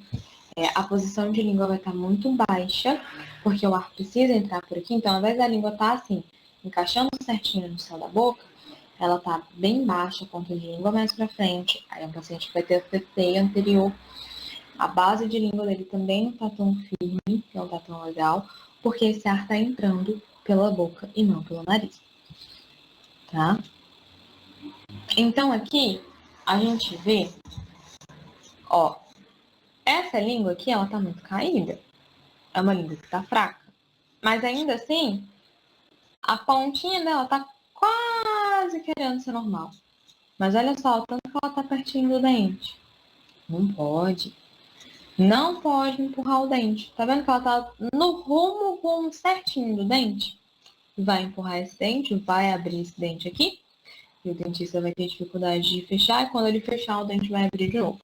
A posição de língua vai estar muito baixa, porque o ar precisa entrar por aqui. Então, ao invés da língua estar assim, encaixando certinho no céu da boca, ela tá bem baixa, a ponta de língua mais para frente. Aí, um paciente que vai ter a CT anterior. A base de língua dele também não tá tão firme, não tá tão legal, porque esse ar tá entrando pela boca e não pelo nariz, tá? Então, aqui, a gente vê, ó, essa língua aqui, ela tá muito caída. É uma língua que tá fraca. Mas ainda assim, a pontinha dela tá quase querendo ser normal. Mas olha só, o tanto que ela tá pertinho do dente. Não pode. Não pode empurrar o dente. Tá vendo que ela tá no rumo certinho do dente? Vai empurrar esse dente, vai abrir esse dente aqui. E o dentista vai ter dificuldade de fechar. E quando ele fechar, o dente vai abrir de novo.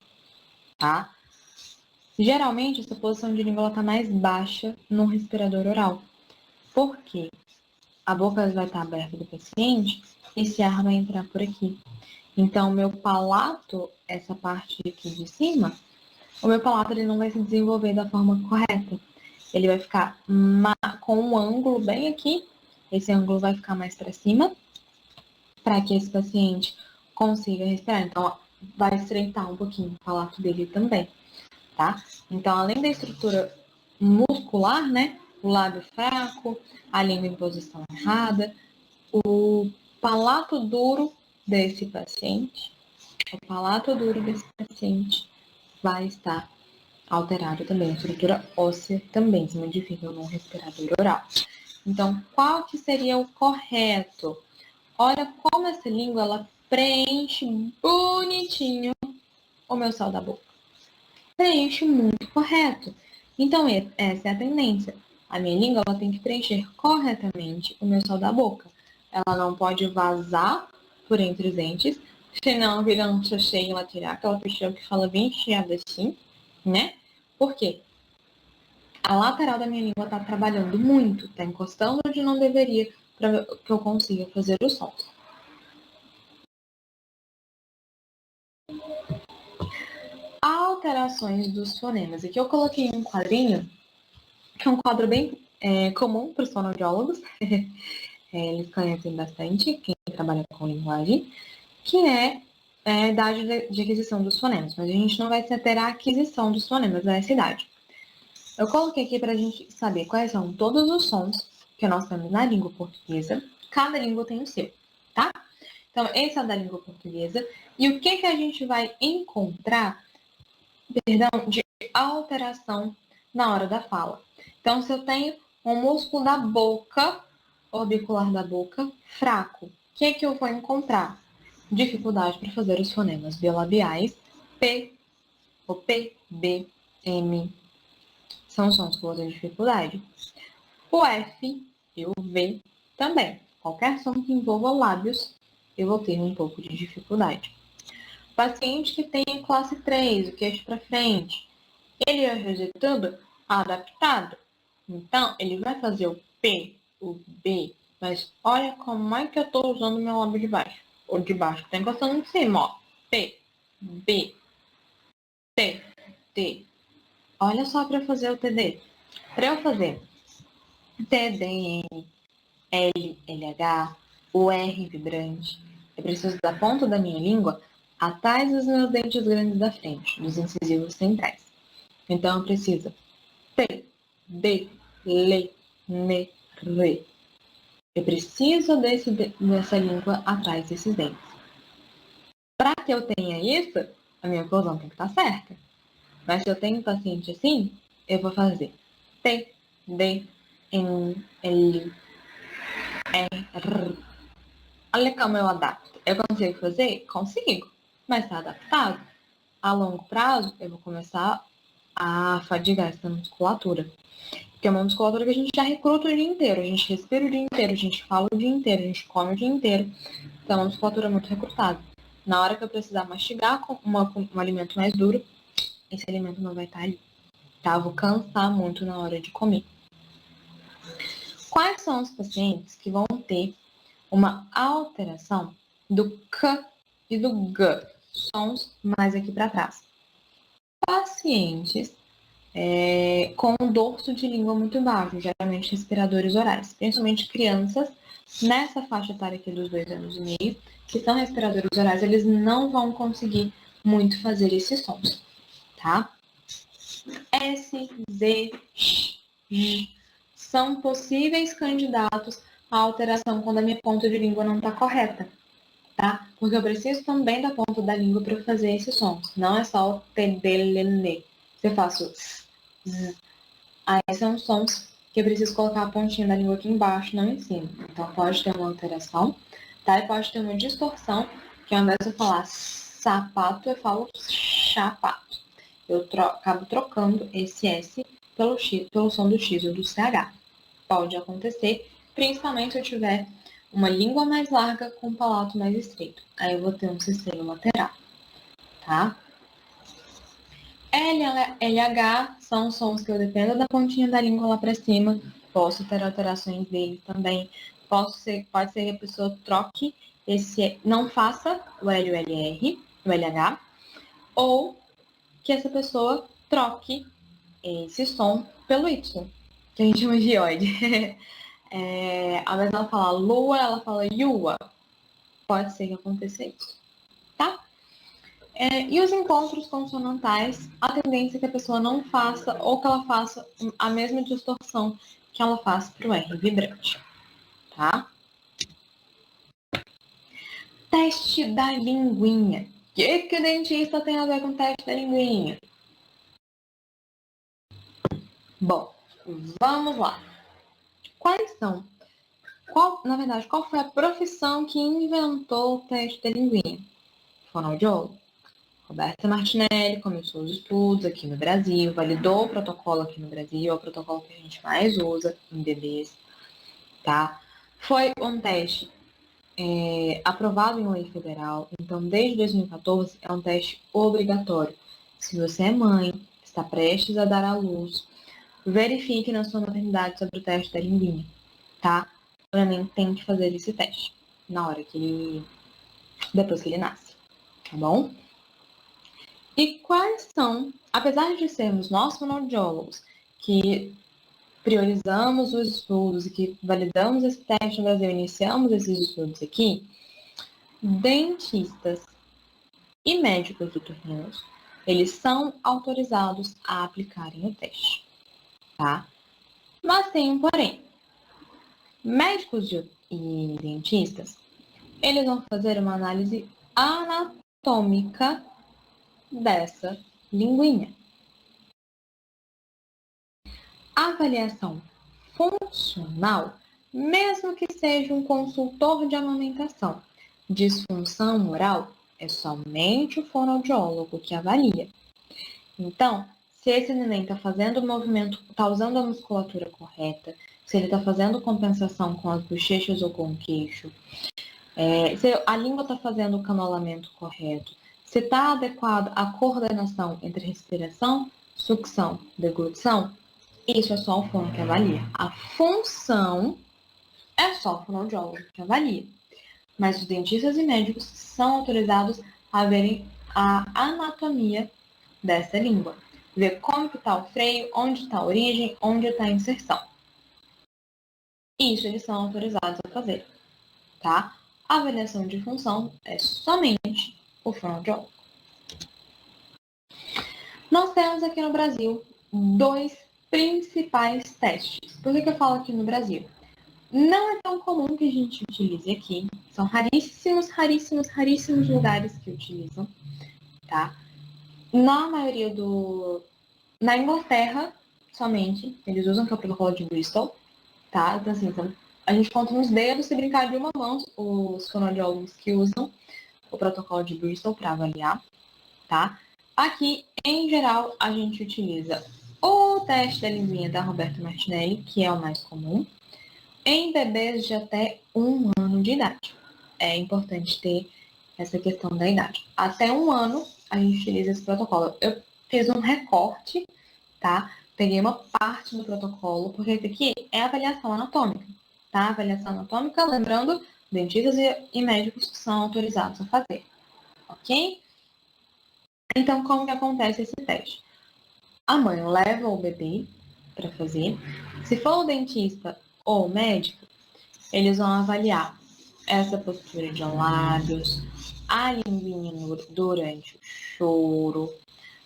Tá? Geralmente, essa posição de língua está mais baixa no respirador oral. Por quê? A boca vai estar aberta do paciente e esse ar vai entrar por aqui. Então, o meu palato, essa parte aqui de cima, o meu palato ele não vai se desenvolver da forma correta. Ele vai ficar com um ângulo bem aqui. Esse ângulo vai ficar mais para cima, para que esse paciente consiga respirar. Então, vai estreitar um pouquinho o palato dele também. Tá? Então, além da estrutura muscular, né? O lábio fraco, a língua em posição errada, o palato duro desse paciente, vai estar alterado também. A estrutura óssea também se modifica no respirador oral. Então, qual que seria o correto? Olha como essa língua ela preenche bonitinho o meu céu da boca. Preenche muito correto. Então, essa é a tendência. A minha língua ela tem que preencher corretamente o meu céu da boca. Ela não pode vazar por entre os dentes, senão vira um cheio lateral, aquela pessoa que fala bem enfiada assim, né? Por quê? A lateral da minha língua está trabalhando muito, está encostando onde não deveria, para que eu consiga fazer os sons. Alterações dos fonemas. Aqui eu coloquei um quadrinho, que é um quadro bem comum para os fonoaudiólogos. Eles conhecem bastante, quem trabalha com linguagem, que é a idade de aquisição dos fonemas. Mas a gente não vai se ater à aquisição dos fonemas nessa idade. Eu coloquei aqui para a gente saber quais são todos os sons que nós temos na língua portuguesa. Cada língua tem o seu, tá? Então, esse é o da língua portuguesa. E o que a gente vai encontrar, de alteração na hora da fala. Então, se eu tenho um músculo da boca, orbicular da boca, fraco, o que eu vou encontrar? Dificuldade para fazer os fonemas bilabiais. P, o P, B, M, são sons que eu vou ter dificuldade. O F e o V também. Qualquer som que envolva lábios, eu vou ter um pouco de dificuldade. Paciente que tem classe 3, o queixo para frente, ele vai fazer tudo adaptado. Então, ele vai fazer o P, o B, mas olha como é que eu estou usando o meu lábio de baixo. O de baixo está encostando em cima, ó. P, B, T, T. Olha só para fazer o TD. Para eu fazer T, D, N, L, LH, o R vibrante, eu preciso da ponta da minha língua atrás dos meus dentes grandes da frente, dos incisivos centrais. Então, eu preciso T, D, L, N, R. Eu preciso dessa língua atrás desses dentes. Para que eu tenha isso, a minha oclusão tem que estar certa. Mas se eu tenho um paciente assim, eu vou fazer T, D, N, L, R. Olha como eu adapto. Eu consigo fazer? Consigo. Mas está adaptado. A longo prazo, eu vou começar a fadigar essa musculatura. Porque é uma musculatura que a gente já recruta o dia inteiro. A gente respira o dia inteiro, a gente fala o dia inteiro, a gente come o dia inteiro. Então, é uma musculatura muito recrutada. Na hora que eu precisar mastigar com um alimento mais duro, esse alimento não vai estar ali. Tá? Eu vou cansar muito na hora de comer. Quais são os pacientes que vão ter uma alteração do K e do G? sons mais aqui para trás. Pacientes com dorso de língua muito baixo, geralmente respiradores orais, principalmente crianças nessa faixa etária aqui dos 2 anos e meio, que são respiradores orais, eles não vão conseguir muito fazer esses sons, tá? S, Z, Sh, J são possíveis candidatos à alteração quando a minha ponta de língua não está correta, tá? Porque eu preciso também da ponta da língua para fazer esses sons. Não é só o TDLN. Se eu faço S, Z, aí são sons que eu preciso colocar a pontinha da língua aqui embaixo, não em cima. Então pode ter uma alteração, tá? E pode ter uma distorção, que ao invés de eu falar sapato, eu falo chapato. Eu acabo trocando esse S pelo som do X ou do CH. Pode acontecer, principalmente se eu tiver uma língua mais larga com um palato mais estreito. Aí eu vou ter um ceceio lateral, tá? L, LH são sons que eu dependo da pontinha da língua lá para cima. Posso ter alterações dele também. Pode ser que a pessoa troque não faça o L, o LR, o LH, ou que essa pessoa troque esse som pelo Y, que a gente chama de ioide. Ao invés dela falar lua, ela fala yua. Pode ser que aconteça isso, tá? E os encontros consonantais, a tendência é que a pessoa não faça ou que ela faça a mesma distorção que ela faz para o R vibrante, tá? Teste da linguinha. O que o dentista tem a ver com o teste da linguinha? Bom, vamos lá. Qual foi a profissão que inventou o teste da linguinha? Fonoaudiólogo. Roberta Martinelli começou os estudos aqui no Brasil, validou o protocolo aqui no Brasil, é o protocolo que a gente mais usa em bebês, tá? Foi um teste aprovado em lei federal, então desde 2014 é um teste obrigatório. Se você é mãe, está prestes a dar à luz, verifique na sua maternidade sobre o teste da linguinha, tá? O neném tem que fazer esse teste depois que ele nasce, tá bom? E quais são, apesar de sermos nós fonoaudiólogos que priorizamos os estudos e que validamos esse teste no Brasil, iniciamos esses estudos aqui, dentistas e médicos otorrinos, eles são autorizados a aplicarem o teste, tá? Mas tem um porém. Médicos e dentistas, eles vão fazer uma análise anatômica dessa linguinha. A avaliação funcional, mesmo que seja um consultor de amamentação, disfunção oral, é somente o fonoaudiólogo que avalia. Então, se esse neném está fazendo o movimento, está usando a musculatura correta, se ele está fazendo compensação com as bochechas ou com o queixo, se a língua está fazendo o canolamento correto, se está adequado a coordenação entre respiração, sucção, deglutição, isso é só o fono que avalia. A função é só o fonoaudiólogo que avalia. Mas os dentistas e médicos são autorizados a verem a anatomia dessa língua. Ver como que está o freio, onde está a origem, onde está a inserção. Isso eles são autorizados a fazer, tá? A avaliação de função é somente o fonoaudiólogo. Nós temos aqui no Brasil 2 principais testes. Por que eu falo aqui no Brasil? Não é tão comum que a gente utilize aqui. São raríssimos, raríssimos, raríssimos lugares que utilizam, tá? Na maioria na Inglaterra, somente, eles usam que é o protocolo de Bristol, tá? Então, assim, a gente conta nos dedos, se brincar de uma mão, os fonoaudiólogos que usam o protocolo de Bristol para avaliar, tá? Aqui, em geral, a gente utiliza o teste da linguinha da Roberta Martinelli, que é o mais comum, em bebês de até 1 ano de idade. É importante ter essa questão da idade. Até 1 ano, a gente utiliza esse protocolo. Eu fiz um recorte, tá? Peguei uma parte do protocolo, porque esse aqui é a avaliação anatômica, tá? Avaliação anatômica, lembrando, dentistas e médicos são autorizados a fazer, ok? Então, como que acontece esse teste? A mãe leva o bebê para fazer. Se for o dentista ou o médico, eles vão avaliar essa postura de lábios, a linguinha durante o choro,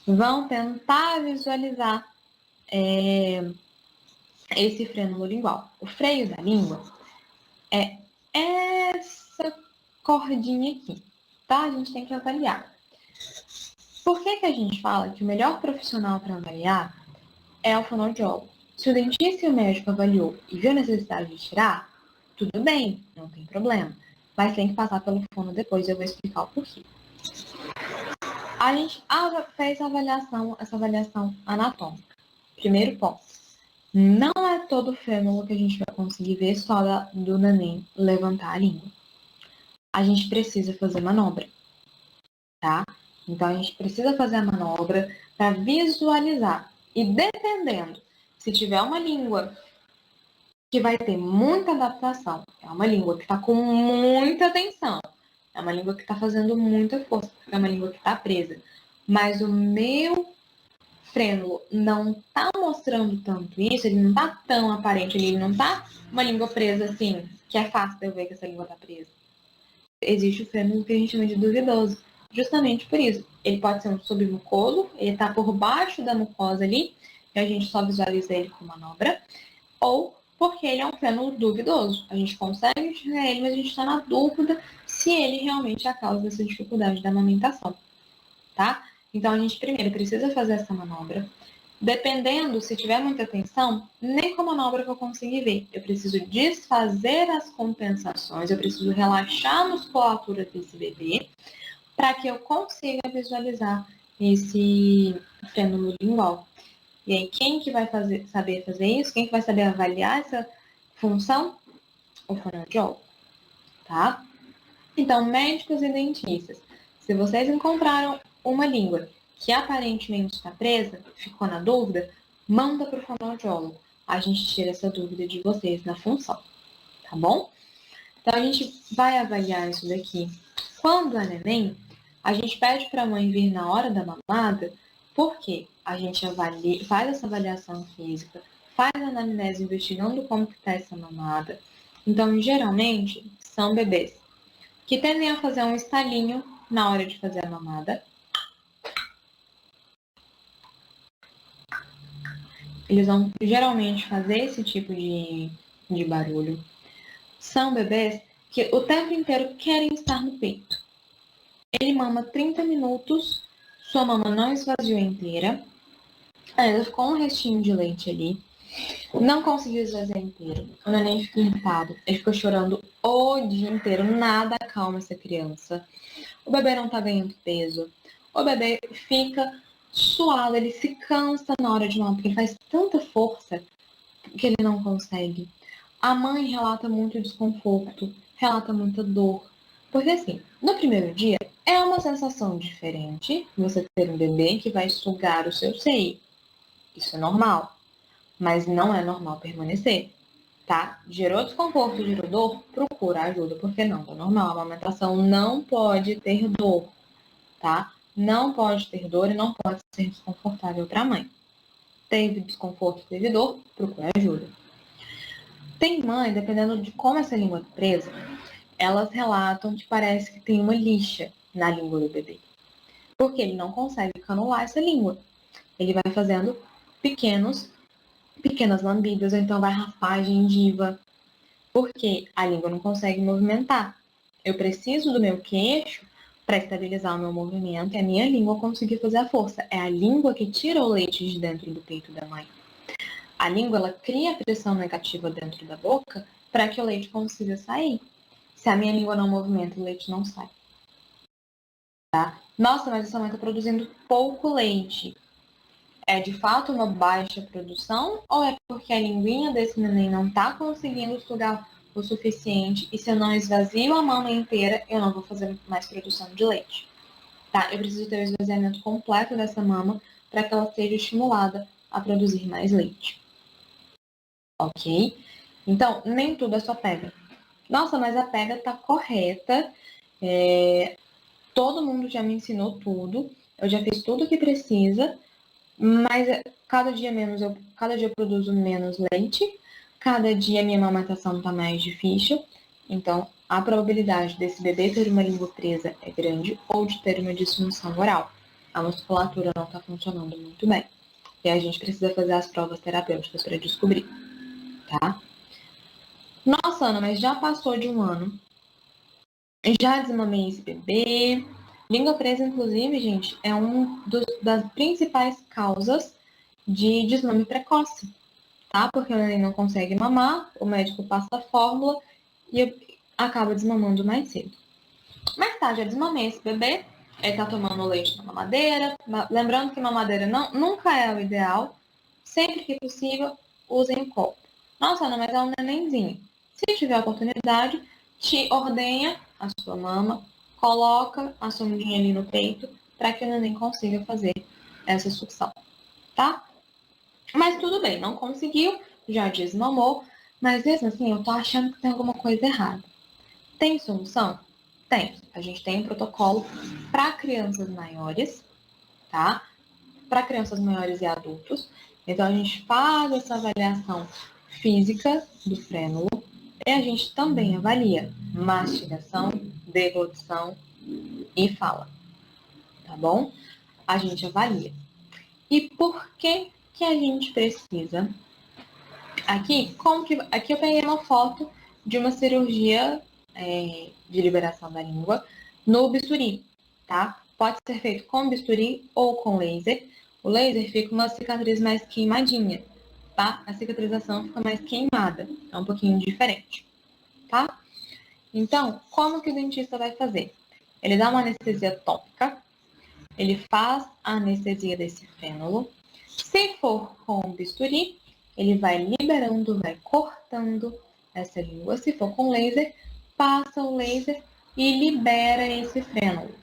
vão tentar visualizar esse frênulo lingual. O freio da língua é essa cordinha aqui, tá? A gente tem que avaliar. Por que a gente fala que o melhor profissional para avaliar é o fonoaudiólogo? Se o dentista e o médico avaliou e viu a necessidade de tirar, tudo bem, não tem problema. Mas tem que passar pelo fono depois, eu vou explicar o porquê. A gente fez essa avaliação anatômica. Primeiro ponto. Não é todo fêmur que a gente vai conseguir ver só do neném levantar a língua. A gente precisa fazer manobra, tá? Então, a gente precisa fazer a manobra para visualizar. E dependendo, se tiver uma língua que vai ter muita adaptação, é uma língua que está com muita tensão, é uma língua que está fazendo muita força, é uma língua que está presa. Mas o meu frênulo não está mostrando tanto isso, ele não está tão aparente, ele não está uma língua presa assim, que é fácil de eu ver que essa língua está presa. Existe o frênulo que a gente chama de duvidoso, justamente por isso. Ele pode ser um submucoso, ele está por baixo da mucosa ali, e a gente só visualiza ele com manobra, ou porque ele é um frênulo duvidoso. A gente consegue enxergar ele, mas a gente está na dúvida se ele realmente é a causa dessa dificuldade da amamentação, tá? Então, a gente primeiro precisa fazer essa manobra. Dependendo, se tiver muita tensão, nem com a manobra que eu conseguir ver. Eu preciso desfazer as compensações, eu preciso relaxar a musculatura desse bebê para que eu consiga visualizar esse frênulo lingual. E aí, quem que vai saber fazer isso? Quem que vai saber avaliar essa função? O fonoaudiólogo, tá? Então, médicos e dentistas, se vocês encontraram uma língua que aparentemente está presa, ficou na dúvida, manda para o fonoaudiólogo. A gente tira essa dúvida de vocês na função, tá bom? Então, a gente vai avaliar isso daqui. Quando é neném, a gente pede para a mãe vir na hora da mamada, porque a gente faz essa avaliação física, faz a anamnese investigando como que está essa mamada. Então, geralmente, são bebês que tendem a fazer um estalinho na hora de fazer a mamada. Eles vão geralmente fazer esse tipo de barulho. São bebês que o tempo inteiro querem estar no peito. Ele mama 30 minutos, sua mama não esvaziou inteira, ainda ficou um restinho de leite ali, não conseguiu esvaziar inteiro, o neném fica irritado, ele fica chorando o dia inteiro, nada acalma essa criança. O bebê não tá ganhando peso, o bebê fica suado, ele se cansa na hora de mamar, porque ele faz tanta força que ele não consegue. A mãe relata muito desconforto, relata muita dor. Porque assim, no primeiro dia, é uma sensação diferente você ter um bebê que vai sugar o seu seio. Isso é normal, mas não é normal permanecer, tá? Gerou desconforto, gerou dor, procura ajuda, porque não tá normal. A amamentação não pode ter dor, tá? Não pode ter dor e não pode ser desconfortável para a mãe. Teve desconforto, teve dor, procura ajuda. Tem mãe, dependendo de como essa língua é presa, elas relatam que parece que tem uma lixa na língua do bebê. Porque ele não consegue canular essa língua. Ele vai fazendo pequenas lambidas, ou então vai raspar a gengiva. Porque a língua não consegue movimentar. Eu preciso do meu queixo para estabilizar o meu movimento e a minha língua conseguir fazer a força. É a língua que tira o leite de dentro do peito da mãe. A língua, ela cria pressão negativa dentro da boca para que o leite consiga sair. Se a minha língua não movimenta, o leite não sai. Tá? Nossa, mas essa mãe está produzindo pouco leite. É de fato uma baixa produção ou é porque a linguinha desse neném não está conseguindo sugar o suficiente e se eu não esvazio a mama inteira, eu não vou fazer mais produção de leite? Tá? Eu preciso ter o esvaziamento completo dessa mama para que ela seja estimulada a produzir mais leite. Ok? Então, nem tudo é só pega. Nossa, mas a pega tá correta. Todo mundo já me ensinou tudo. eu já fiz tudo o que precisa, mas cada dia eu produzo menos leite, cada dia a minha amamentação está mais difícil, então a probabilidade desse bebê ter uma língua presa é grande ou de ter uma disfunção oral. A musculatura não está funcionando muito bem. E a gente precisa fazer as provas terapêuticas para descobrir, tá? Nossa, Ana, mas já passou de um ano. Já desmamei esse bebê. Língua presa, inclusive, gente, é das principais causas de desmame precoce, tá? Porque o neném não consegue mamar, o médico passa a fórmula e acaba desmamando mais cedo. Mas tá, já desmamei esse bebê, ele tá tomando leite na mamadeira. Lembrando que mamadeira nunca é o ideal. Sempre que possível, usem o copo. Nossa, Ana, mas é um nenenzinho. Se tiver oportunidade, te ordenha a sua mama, coloca a sondinha ali no peito para que o neném consiga fazer essa sucção, tá? Mas tudo bem, não conseguiu, já desmamou, mas mesmo assim eu tô achando que tem alguma coisa errada. Tem solução? Tem. A gente tem um protocolo para crianças maiores, tá? Para crianças maiores e adultos. Então a gente faz essa avaliação física do frênulo e a gente também avalia mastigação, deglutição e fala, tá bom? A gente avalia. E por que a gente precisa? Aqui eu peguei uma foto de uma cirurgia de liberação da língua no bisturi, tá? Pode ser feito com bisturi ou com laser. O laser fica uma cicatriz mais queimadinha, tá? A cicatrização fica mais queimada, é um pouquinho diferente, tá? Então, como que o dentista vai fazer? Ele dá uma anestesia tópica, ele faz a anestesia desse frênulo. Se for com bisturi, ele vai liberando, vai cortando essa língua. Se for com laser, passa o laser e libera esse frênulo.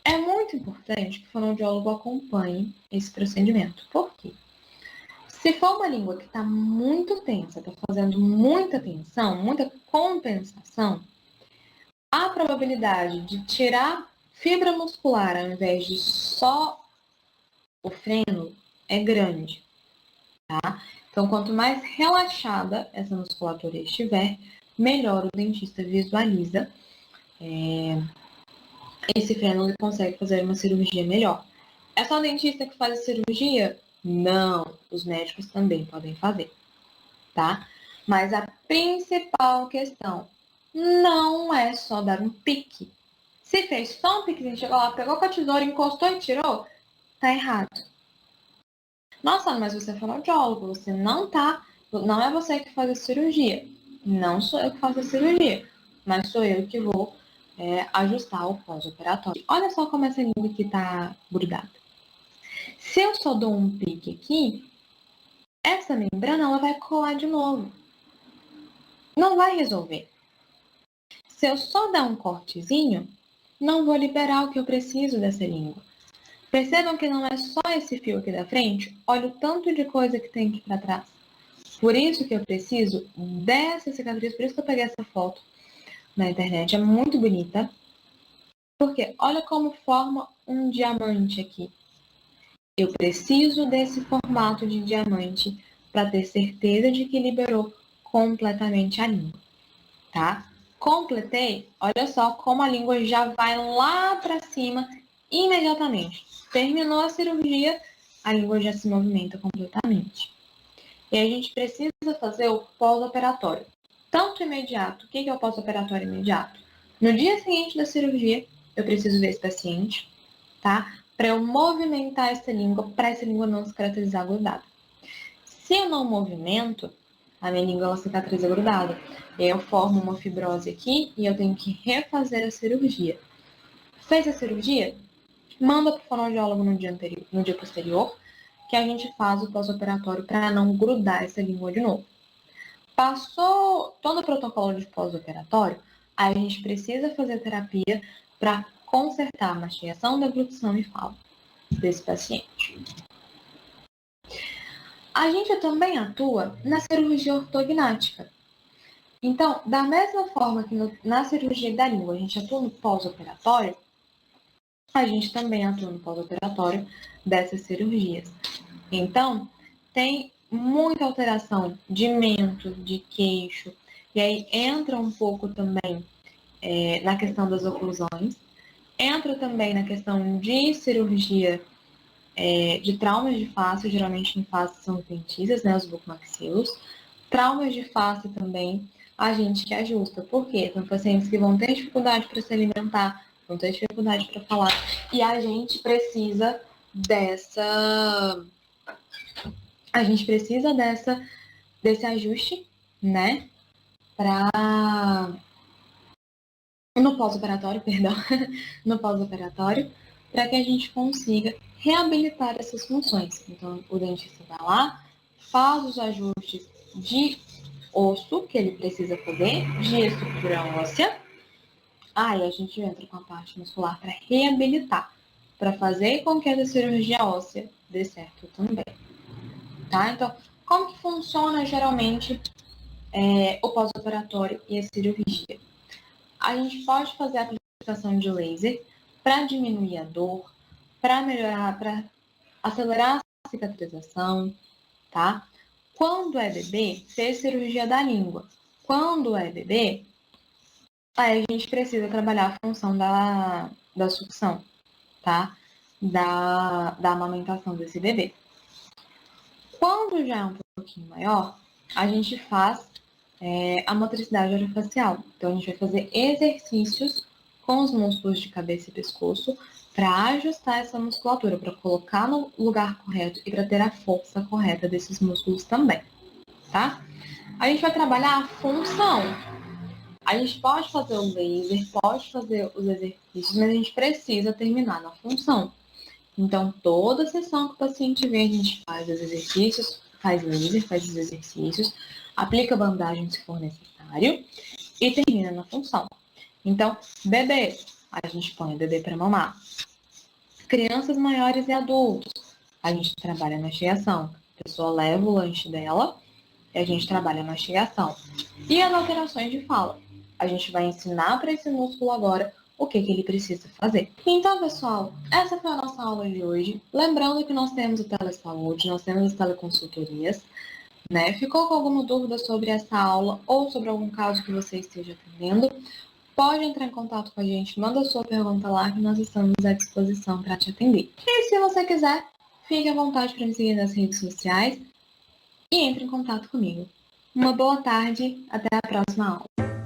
É muito importante que o fonoaudiólogo acompanhe esse procedimento. Por quê? Se for uma língua que está muito tensa, está fazendo muita tensão, muita compensação, a probabilidade de tirar fibra muscular ao invés de só o frênulo é grande, tá? Então, quanto mais relaxada essa musculatura estiver, melhor o dentista visualiza esse frênulo e consegue fazer uma cirurgia melhor. É só o dentista que faz a cirurgia? Não, os médicos também podem fazer, tá? Mas a principal questão não é só dar um pique. Se fez só um piquezinho, chegou lá, pegou com a tesoura, encostou e tirou, tá errado. Nossa, mas você é fonoaudiólogo, você não é você que faz a cirurgia. Não sou eu que faço a cirurgia, mas sou eu que vou ajustar o pós-operatório. Olha só como essa língua aqui tá grudada. Se eu só dou um pique aqui, essa membrana ela vai colar de novo. Não vai resolver. Se eu só dar um cortezinho, não vou liberar o que eu preciso dessa língua. Percebam que não é só esse fio aqui da frente, olha o tanto de coisa que tem aqui para trás. Por isso que eu preciso dessa cicatriz, por isso que eu peguei essa foto na internet, é muito bonita. Porque olha como forma um diamante aqui. Eu preciso desse formato de diamante para ter certeza de que liberou completamente a língua, tá? Completei, olha só como a língua já vai lá para cima imediatamente. Terminou a cirurgia, a língua já se movimenta completamente. E a gente precisa fazer o pós-operatório. Tanto imediato, o que é o pós-operatório imediato? No dia seguinte da cirurgia, eu preciso ver esse paciente, tá? Para eu movimentar essa língua, para essa língua não cicatrizar grudada. Se eu não movimento, a minha língua ela cicatriza grudada. Eu formo uma fibrose aqui e eu tenho que refazer a cirurgia. Fez a cirurgia? Manda para o fonoaudiólogo no dia posterior, que a gente faz o pós-operatório para não grudar essa língua de novo. Passou todo o protocolo de pós-operatório, aí a gente precisa fazer terapia para consertar a mastigação, deglutição e fala desse paciente. A gente também atua na cirurgia ortognática. Então, da mesma forma que na cirurgia da língua a gente atua no pós-operatório, a gente também atua no pós-operatório dessas cirurgias. Então, tem muita alteração de mento, de queixo, e aí entra um pouco também na questão das oclusões, entra também na questão de cirurgia de traumas de face, geralmente em face são os dentistas, né, os bucomaxilos. Traumas de face também, a gente que ajusta. Por quê? São pacientes que vão ter dificuldade para se alimentar, vão ter dificuldade para falar, e a gente precisa dessa... desse ajuste, né, para no pós-operatório, perdão, no pós-operatório, para que a gente consiga reabilitar essas funções. Então, o dentista vai lá, faz os ajustes de osso que ele precisa fazer, de estrutura óssea. Aí a gente entra com a parte muscular para reabilitar, para fazer com que essa cirurgia óssea dê certo também. Tá? Então, como que funciona geralmente o pós-operatório e a cirurgia? A gente pode fazer a aplicação de laser para diminuir a dor, para melhorar, para acelerar a cicatrização, tá? Quando é bebê, fez cirurgia da língua. Quando é bebê, aí a gente precisa trabalhar a função da sucção, tá? Da amamentação desse bebê. Quando já é um pouquinho maior, a gente faz a motricidade orofacial. Então, a gente vai fazer exercícios com os músculos de cabeça e pescoço para ajustar essa musculatura, para colocar no lugar correto e para ter a força correta desses músculos também, tá? A gente vai trabalhar a função. A gente pode fazer o laser, pode fazer os exercícios, mas a gente precisa terminar na função. Então, toda sessão que o paciente vem, a gente faz os exercícios, faz laser, faz os exercícios, aplica bandagem se for necessário e termina na função. Então, bebê, a gente põe o bebê para mamar. Crianças maiores e adultos, a gente trabalha na mastigação. A pessoa leva o lanche dela e a gente trabalha na mastigação. E as alterações de fala? A gente vai ensinar para esse músculo agora o que ele precisa fazer. Então, pessoal, essa foi a nossa aula de hoje. Lembrando que nós temos o Telesaúde, nós temos as teleconsultorias, né? Ficou com alguma dúvida sobre essa aula ou sobre algum caso que você esteja atendendo? Pode entrar em contato com a gente, manda a sua pergunta lá que nós estamos à disposição para te atender. E se você quiser, fique à vontade para me seguir nas redes sociais e entre em contato comigo. Uma boa tarde, até a próxima aula.